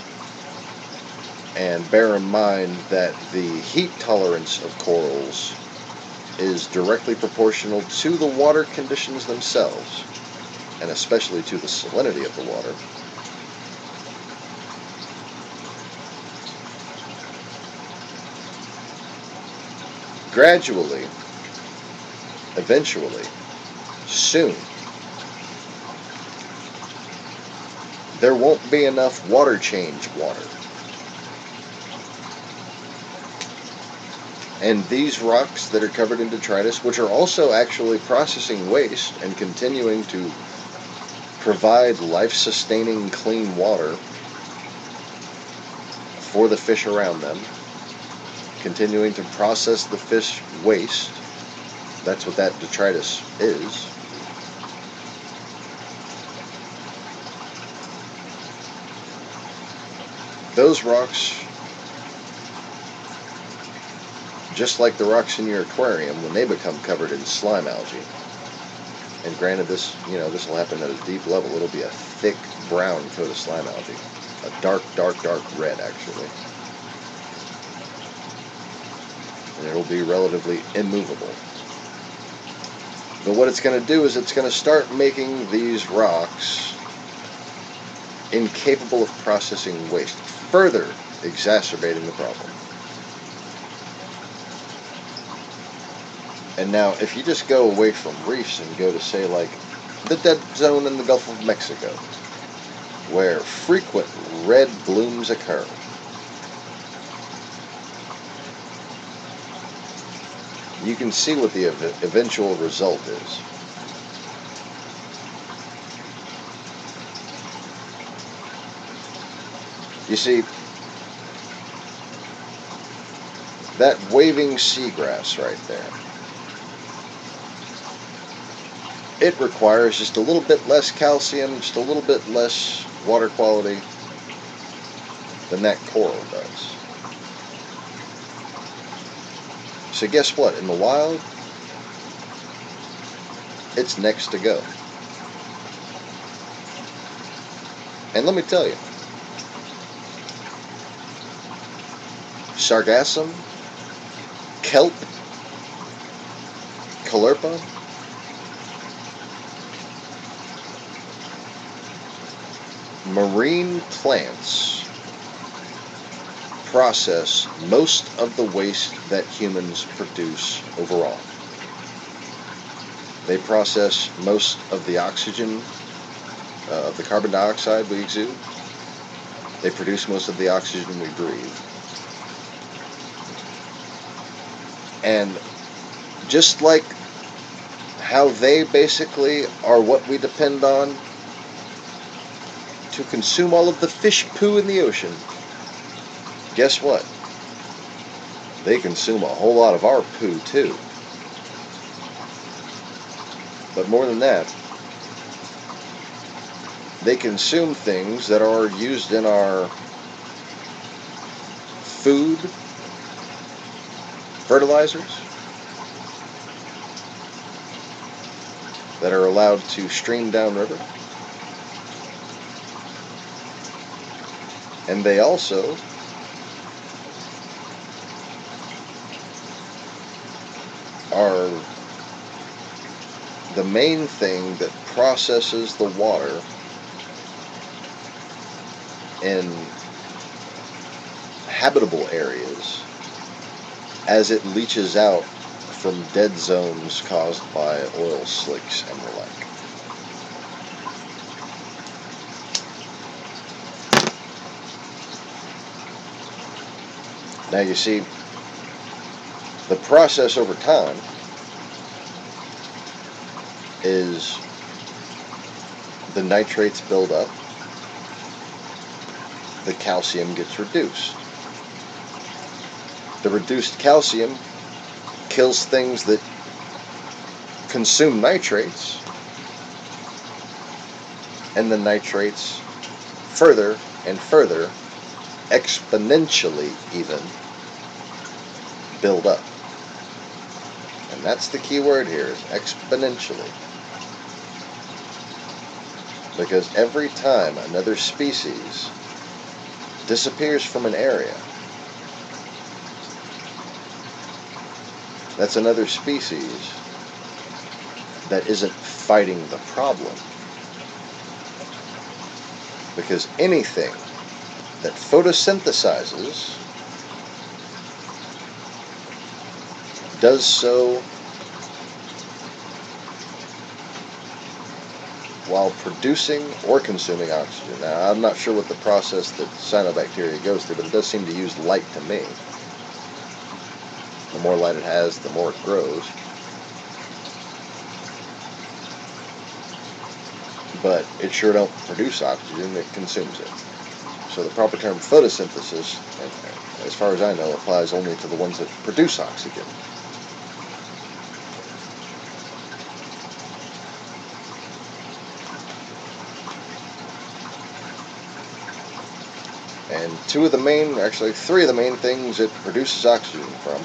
and bear in mind that the heat tolerance of corals is directly proportional to the water conditions themselves, and especially to the salinity of the water. Gradually, eventually, soon, there won't be enough water change water. And these rocks that are covered in detritus, which are also actually processing waste and continuing to provide life-sustaining clean water for the fish around them, continuing to process the fish waste, that's what that detritus is. Those rocks, just like the rocks in your aquarium, when they become covered in slime algae, and granted this will happen at a deep level, it'll be a thick brown coat of slime algae, a dark red actually, and it'll be relatively immovable. But what it's going to do is it's going to start making these rocks incapable of processing waste, further exacerbating the problem. And now, if you just go away from reefs and go to, say, like, the dead zone in the Gulf of Mexico, where frequent red blooms occur, you can see what the eventual result is. You see, that waving seagrass right there, it requires just a little bit less calcium, just a little bit less water quality than that coral does. So guess what? In the wild, it's next to go. And let me tell you, sargassum, kelp, caulerpa, marine plants process most of the waste that humans produce overall. They process most of the oxygen, of the carbon dioxide we exude. They produce most of the oxygen we breathe. And just like how they basically are what we depend on to consume all of the fish poo in the ocean, guess what? They consume a whole lot of our poo too. But more than that, they consume things that are used in our food, fertilizers, that are allowed to stream downriver. And they also are the main thing that processes the water in habitable areas as it leaches out from dead zones caused by oil slicks and the like. Now you see, the process over time is the nitrates build up, the calcium gets reduced. The reduced calcium kills things that consume nitrates, and the nitrates further and further, exponentially even, build up. And that's the key word here, is exponentially. Because every time another species disappears from an area, that's another species that isn't fighting the problem. Because anything that photosynthesizes does so while producing or consuming oxygen. Now, I'm not sure what the process that cyanobacteria goes through, but it does seem to use light to me. The more light it has, the more it grows. But it sure don't produce oxygen, it consumes it. So the proper term photosynthesis, as far as I know, applies only to the ones that produce oxygen. And three of the main things it produces oxygen from,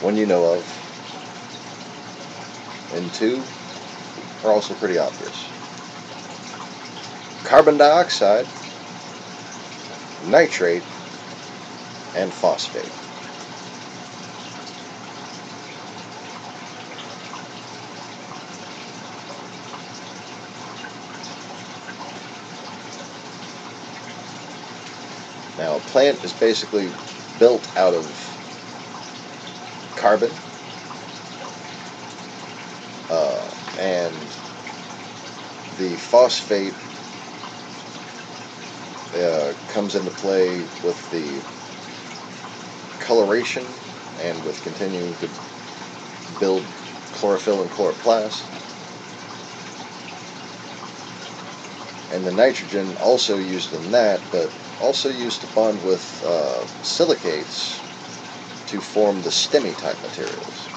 one you know of, and two are also pretty obvious. Carbon dioxide, nitrate, and phosphate. Now, a plant is basically built out of carbon and the phosphate comes into play with the coloration and with continuing to build chlorophyll and chloroplast. And the nitrogen also used in that, but also used to bond with silicates to form the STEMI type materials.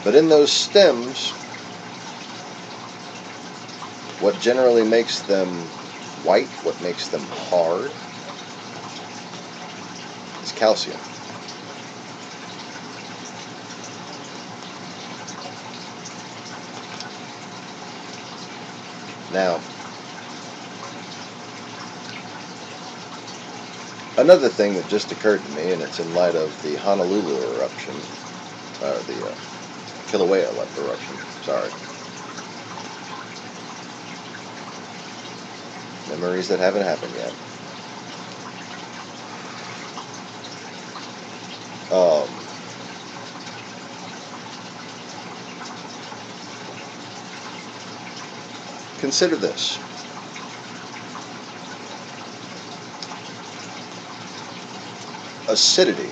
But in those stems, what generally makes them white, what makes them hard, is calcium. Now, Another thing that just occurred to me, and it's in light of the Honolulu eruption, the Kilauea eruption, sorry. Memories that haven't happened yet. Consider this. Acidity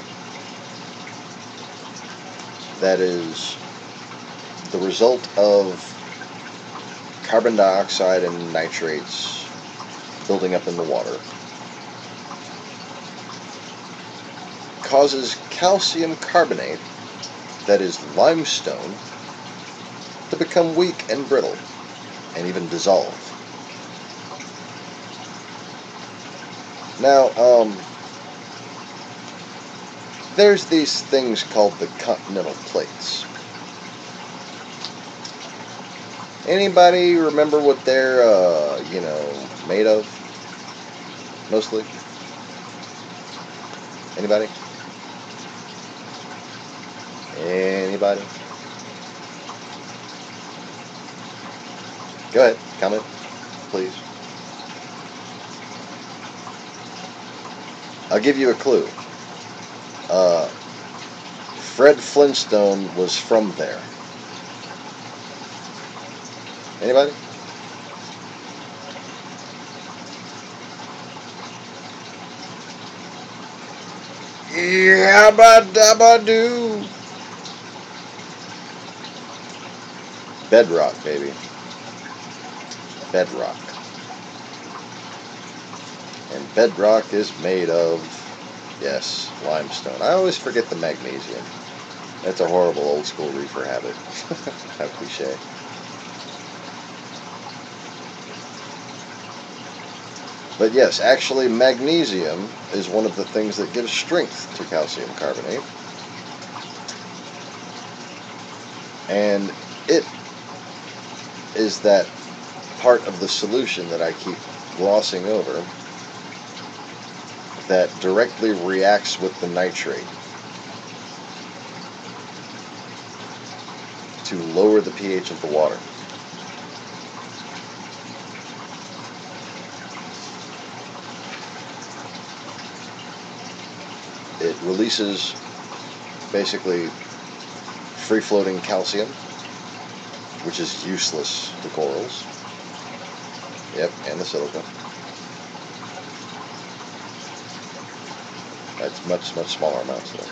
that is the result of carbon dioxide and nitrates building up in the water causes calcium carbonate, that is limestone, to become weak and brittle and even dissolve. Now, there's these things called the continental plates. Anybody remember what they're, made of? Mostly? Anybody? Anybody? Go ahead, comment, please. I'll give you a clue. Fred Flintstone was from there. Anybody? Yabba-dabba-doo. Bedrock, baby. Bedrock. And bedrock is made of, yes, limestone. I always forget the magnesium. That's a horrible old school reefer habit. How cliche. But yes, actually magnesium is one of the things that gives strength to calcium carbonate. And it is that part of the solution that I keep glossing over that directly reacts with the nitrate to lower the pH of the water. It releases basically free-floating calcium, which is useless to corals. Yep, and the silica. That's much smaller amounts though.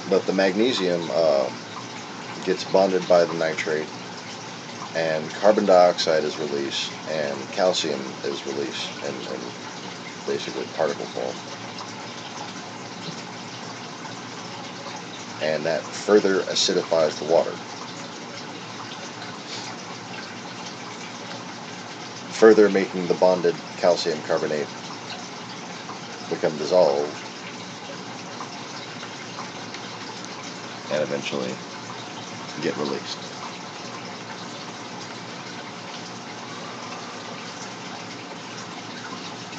But the magnesium gets bonded by the nitrate, and carbon dioxide is released, and calcium is released in basically particle form. And that further acidifies the water, further making the bonded calcium carbonate become dissolved and eventually get released.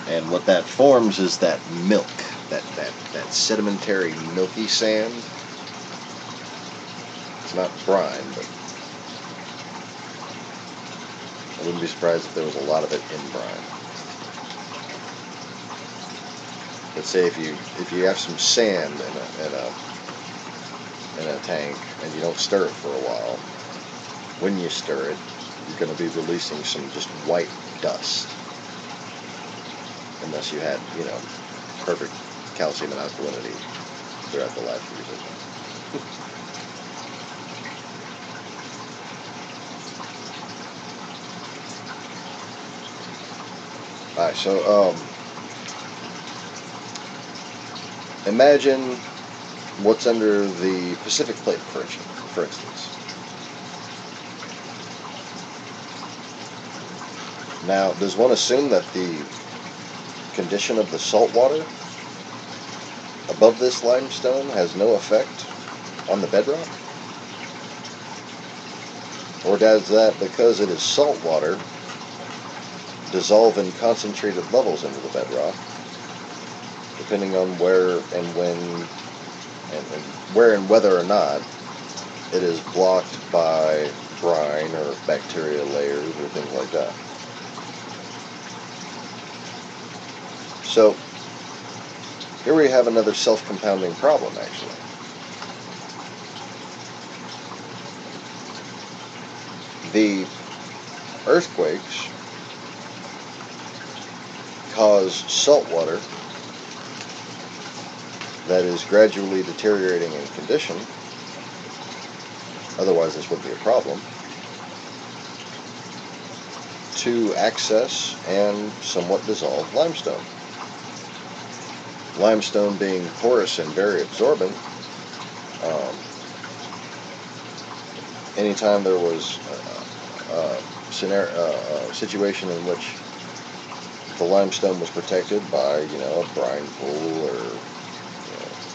And what that forms is that milk, that sedimentary milky sand. It's not brine, but I wouldn't be surprised if there was a lot of it in brine. Let's say if you have some sand in a tank and you don't stir it for a while, when you stir it, you're going to be releasing some just white dust. Unless you had, perfect calcium and alkalinity throughout the life of your system. Alright, so, imagine what's under the Pacific Plate, for instance. Now, does one assume that the condition of the salt water above this limestone has no effect on the bedrock? Or does that, because it is salt water, dissolve in concentrated levels into the bedrock, depending on where and when, and where and whether or not it is blocked by brine or bacteria layers or things like that. So, here we have another self-compounding problem, actually. The earthquakes cause salt water that is gradually deteriorating in condition, otherwise this would be a problem, to access and somewhat dissolve limestone. Limestone being porous and very absorbent, anytime there was a situation in which the limestone was protected by, a brine pool or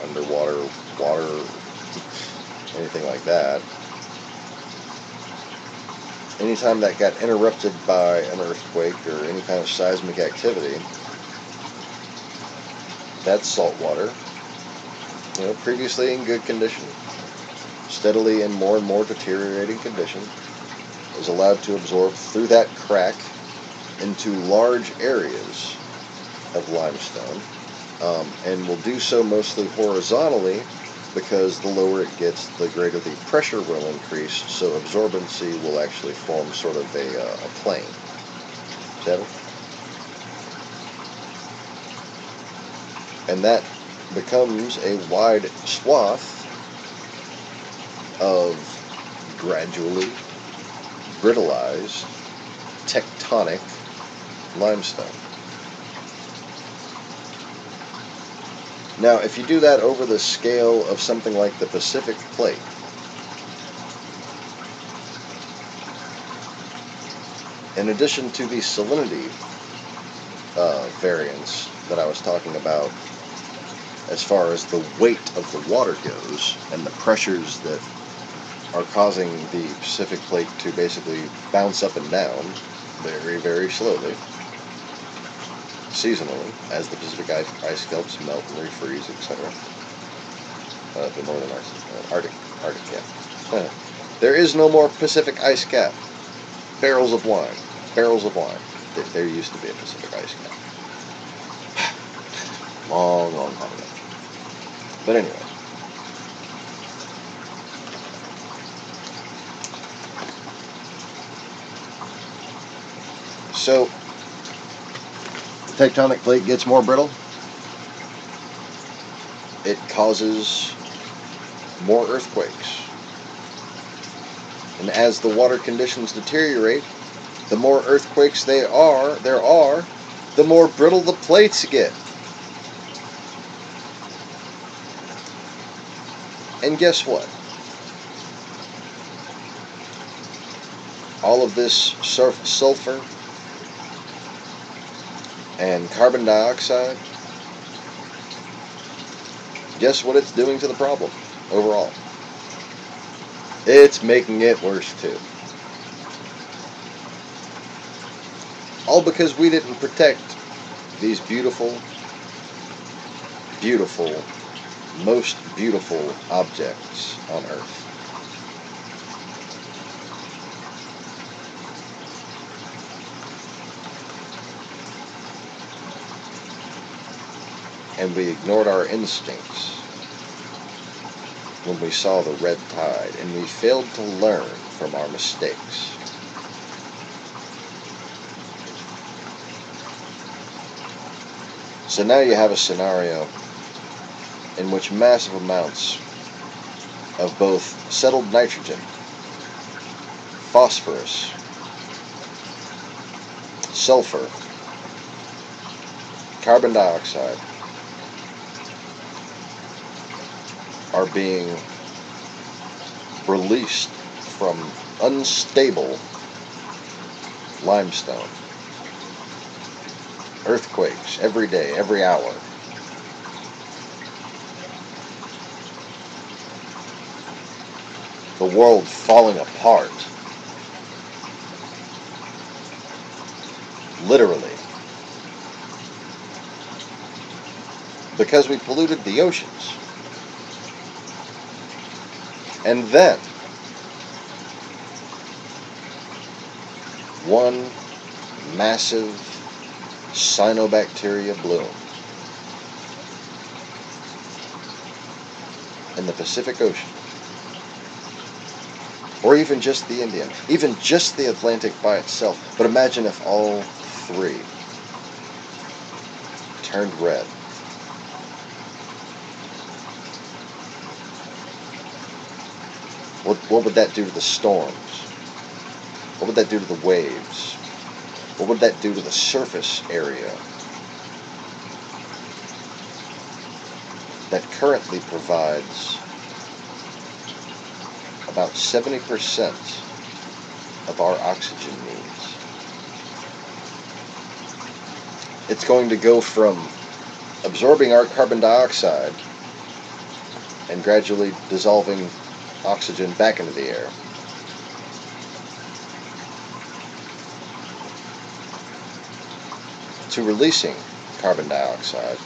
underwater water, anything like that, anytime that got interrupted by an earthquake or any kind of seismic activity, that salt water, previously in good condition, steadily in more and more deteriorating condition, is allowed to absorb through that crack into large areas of limestone, and will do so mostly horizontally, because the lower it gets, the greater the pressure will increase, so absorbency will actually form sort of a plane. Seven? And that becomes a wide swath of gradually brittleized tectonic limestone. Now, if you do that over the scale of something like the Pacific Plate, in addition to the salinity variance that I was talking about as far as the weight of the water goes and the pressures that are causing the Pacific Plate to basically bounce up and down very, very slowly, seasonally, as the Pacific ice caps melt and refreeze, etc. The northern Arctic cap. There is no more Pacific ice cap. Barrels of wine. There used to be a Pacific ice cap. Long, long time ago. But anyway. So, the tectonic plate gets more brittle. It causes more earthquakes. And as the water conditions deteriorate, the more earthquakes there are, the more brittle the plates get. And guess what? All of this sulfur and carbon dioxide, guess what it's doing to the problem overall? It's making it worse too. All because we didn't protect these beautiful, most beautiful objects on Earth. And we ignored our instincts when we saw the red tide, and we failed to learn from our mistakes. So now you have a scenario in which massive amounts of both settled nitrogen, phosphorus, sulfur, carbon dioxide are being released from unstable limestone. Earthquakes every day, every hour. The world falling apart. Literally. Because we polluted the oceans. And then, one massive cyanobacteria bloom in the Pacific Ocean, or even just the Indian, even just the Atlantic by itself. But imagine if all three turned red. What would that do to the storms? What would that do to the waves? What would that do to the surface area that currently provides about 70% of our oxygen needs? It's going to go from absorbing our carbon dioxide and gradually dissolving oxygen back into the air, to releasing carbon dioxide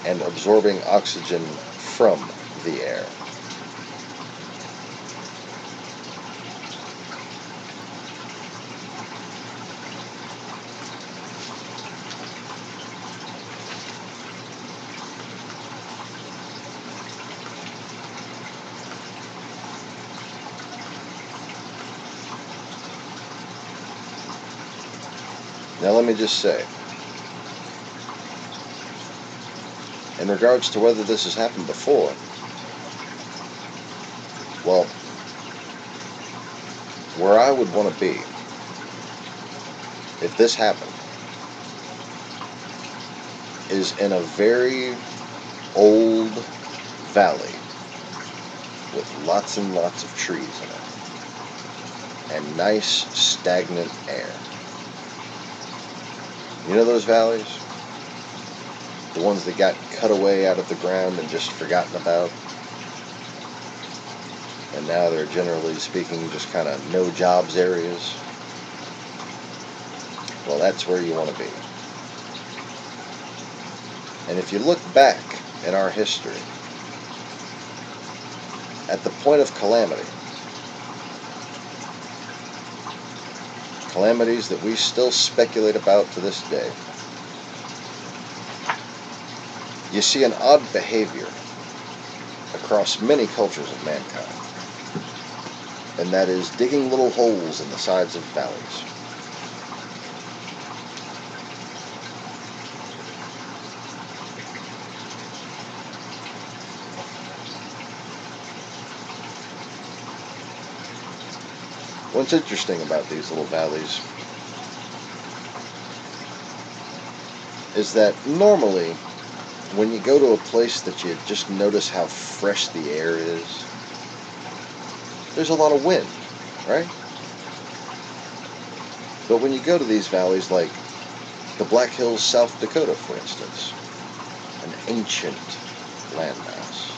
and absorbing oxygen from the air. Now let me just say, in regards to whether this has happened before, well, where I would want to be if this happened is in a very old valley with lots and lots of trees in it and nice stagnant air. You know those valleys? The ones that got cut away out of the ground and just forgotten about? And now they're, generally speaking, just kind of no jobs areas. Well, that's where you want to be. And if you look back in our history, at the point of calamity, calamities that we still speculate about to this day, you see an odd behavior across many cultures of mankind, and that is digging little holes in the sides of valleys. What's interesting about these little valleys is that normally when you go to a place that you just notice how fresh the air is, there's a lot of wind, right? But when you go to these valleys like the Black Hills, South Dakota, for instance, an ancient landmass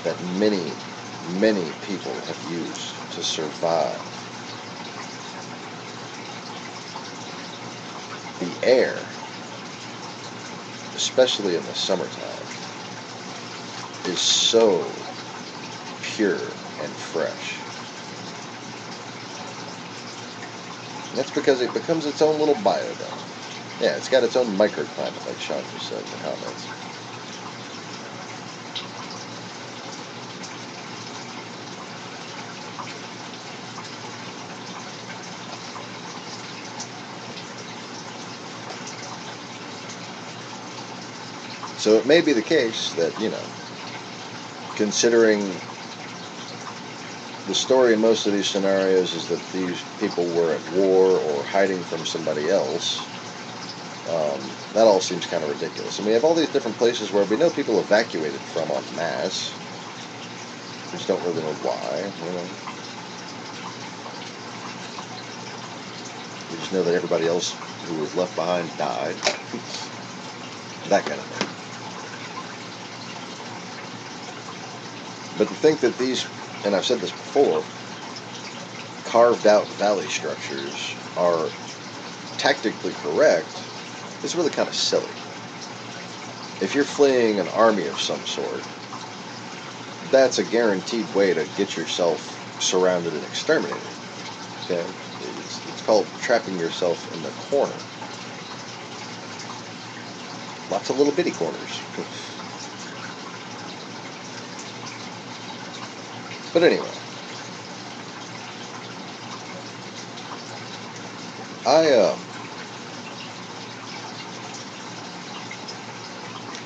that many, many people have used to survive, the air, especially in the summertime, is so pure and fresh. And that's because it becomes its own little biodome. Yeah, it's got its own microclimate, like Sean just said in the comments. So it may be the case that, considering the story in most of these scenarios is that these people were at war or hiding from somebody else, that all seems kind of ridiculous. And we have all these different places where we know people evacuated from en masse. We just don't really know why, We just know that everybody else who was left behind died. That kind of thing. But to think that these, and I've said this before, carved out valley structures are tactically correct is really kind of silly. If you're fleeing an army of some sort, that's a guaranteed way to get yourself surrounded and exterminated. Okay? It's called trapping yourself in the corner. Lots of little bitty corners. But anyway,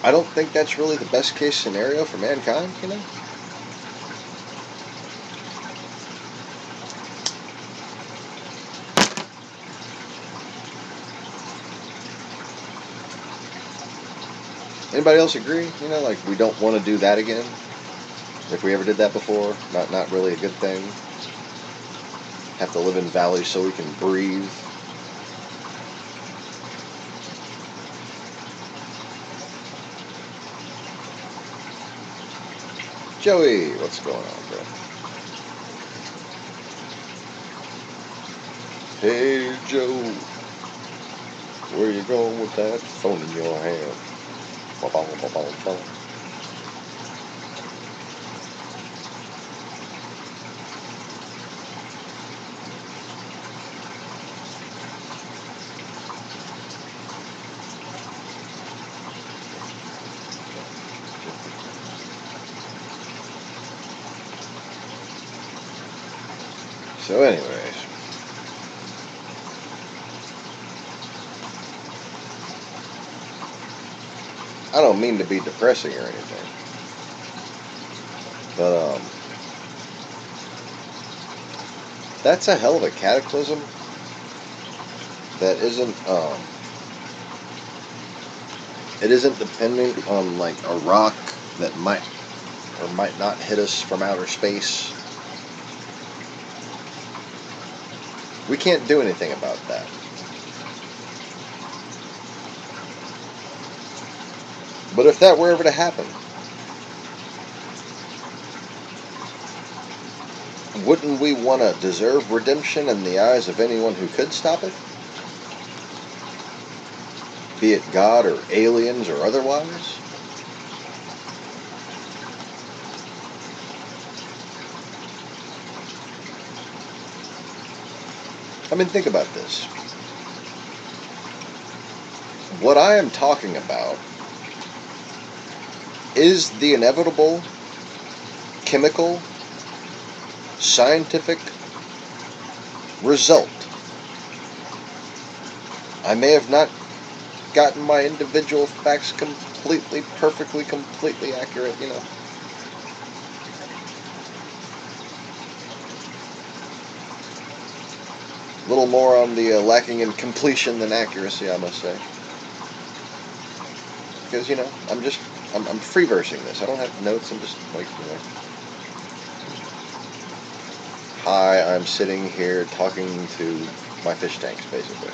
I don't think that's really the best case scenario for mankind, you know? Anybody else agree? You know, like we don't want to do that again? If we ever did that before, not really a good thing. Have to live in valleys so we can breathe. Joey, what's going on, bro? Hey, Joe. Where you going with that phone in your hand? So anyways, I don't mean to be depressing or anything, but that's a hell of a cataclysm that isn't it isn't dependent on like a rock that might or might not hit us from outer space. We can't do anything about that. But if that were ever to happen, wouldn't we want to deserve redemption in the eyes of anyone who could stop it? Be it God or aliens or otherwise? I mean, think about this. What I am talking about is the inevitable chemical, scientific result. I may have not gotten my individual facts completely, perfectly, completely accurate, you know. A little more on the lacking in completion than accuracy, I must say. Because, you know, I'm free versing this. I don't have notes. I'm just like, you know. Hi, I'm sitting here talking to my fish tanks, basically.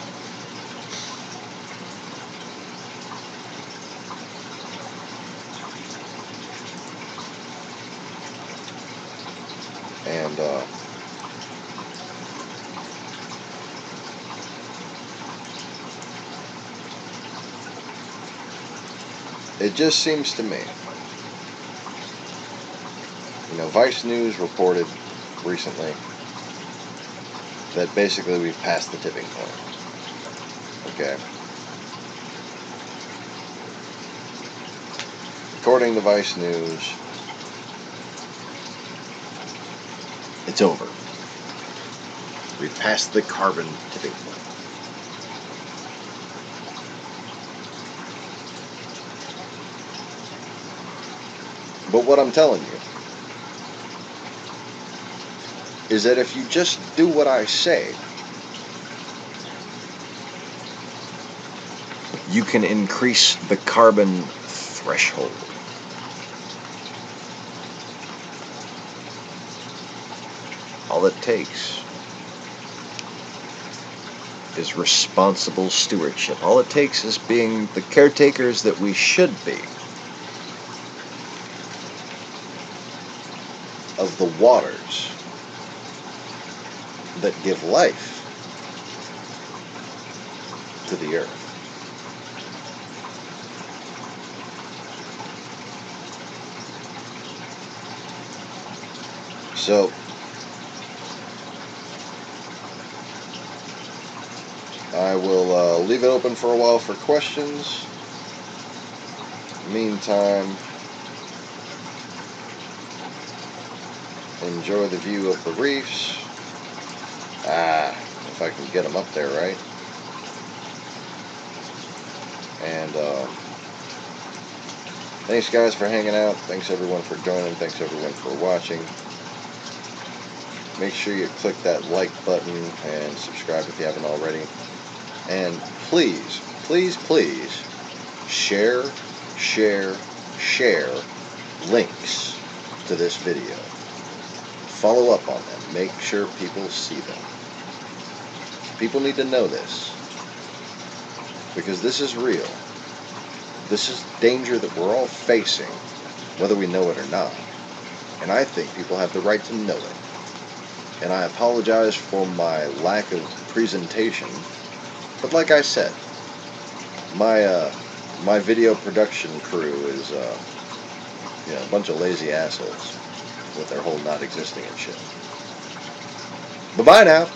And, it just seems to me, you know, Vice News reported recently that basically we've passed the tipping point. Okay. According to Vice News, it's over. We've passed the carbon tipping point. But what I'm telling you is that if you just do what I say, you can increase the carbon threshold. All it takes is responsible stewardship. All it takes is being the caretakers that we should be of the waters that give life to the earth. So, I will leave it open for a while for questions. Meantime, enjoy the view of the reefs. If I can get them up there right. And thanks guys for hanging out. Thanks everyone for joining. Thanks everyone for watching. Make sure you click that like button and subscribe if you haven't already. And please, please, please share links to this video. Follow up on them. Make sure people see them. People need to know this. Because this is real. This is danger that we're all facing, whether we know it or not. And I think people have the right to know it. And I apologize for my lack of presentation. But like I said, my video production crew is a bunch of lazy assholes with their whole not existing and shit. Bye-bye now.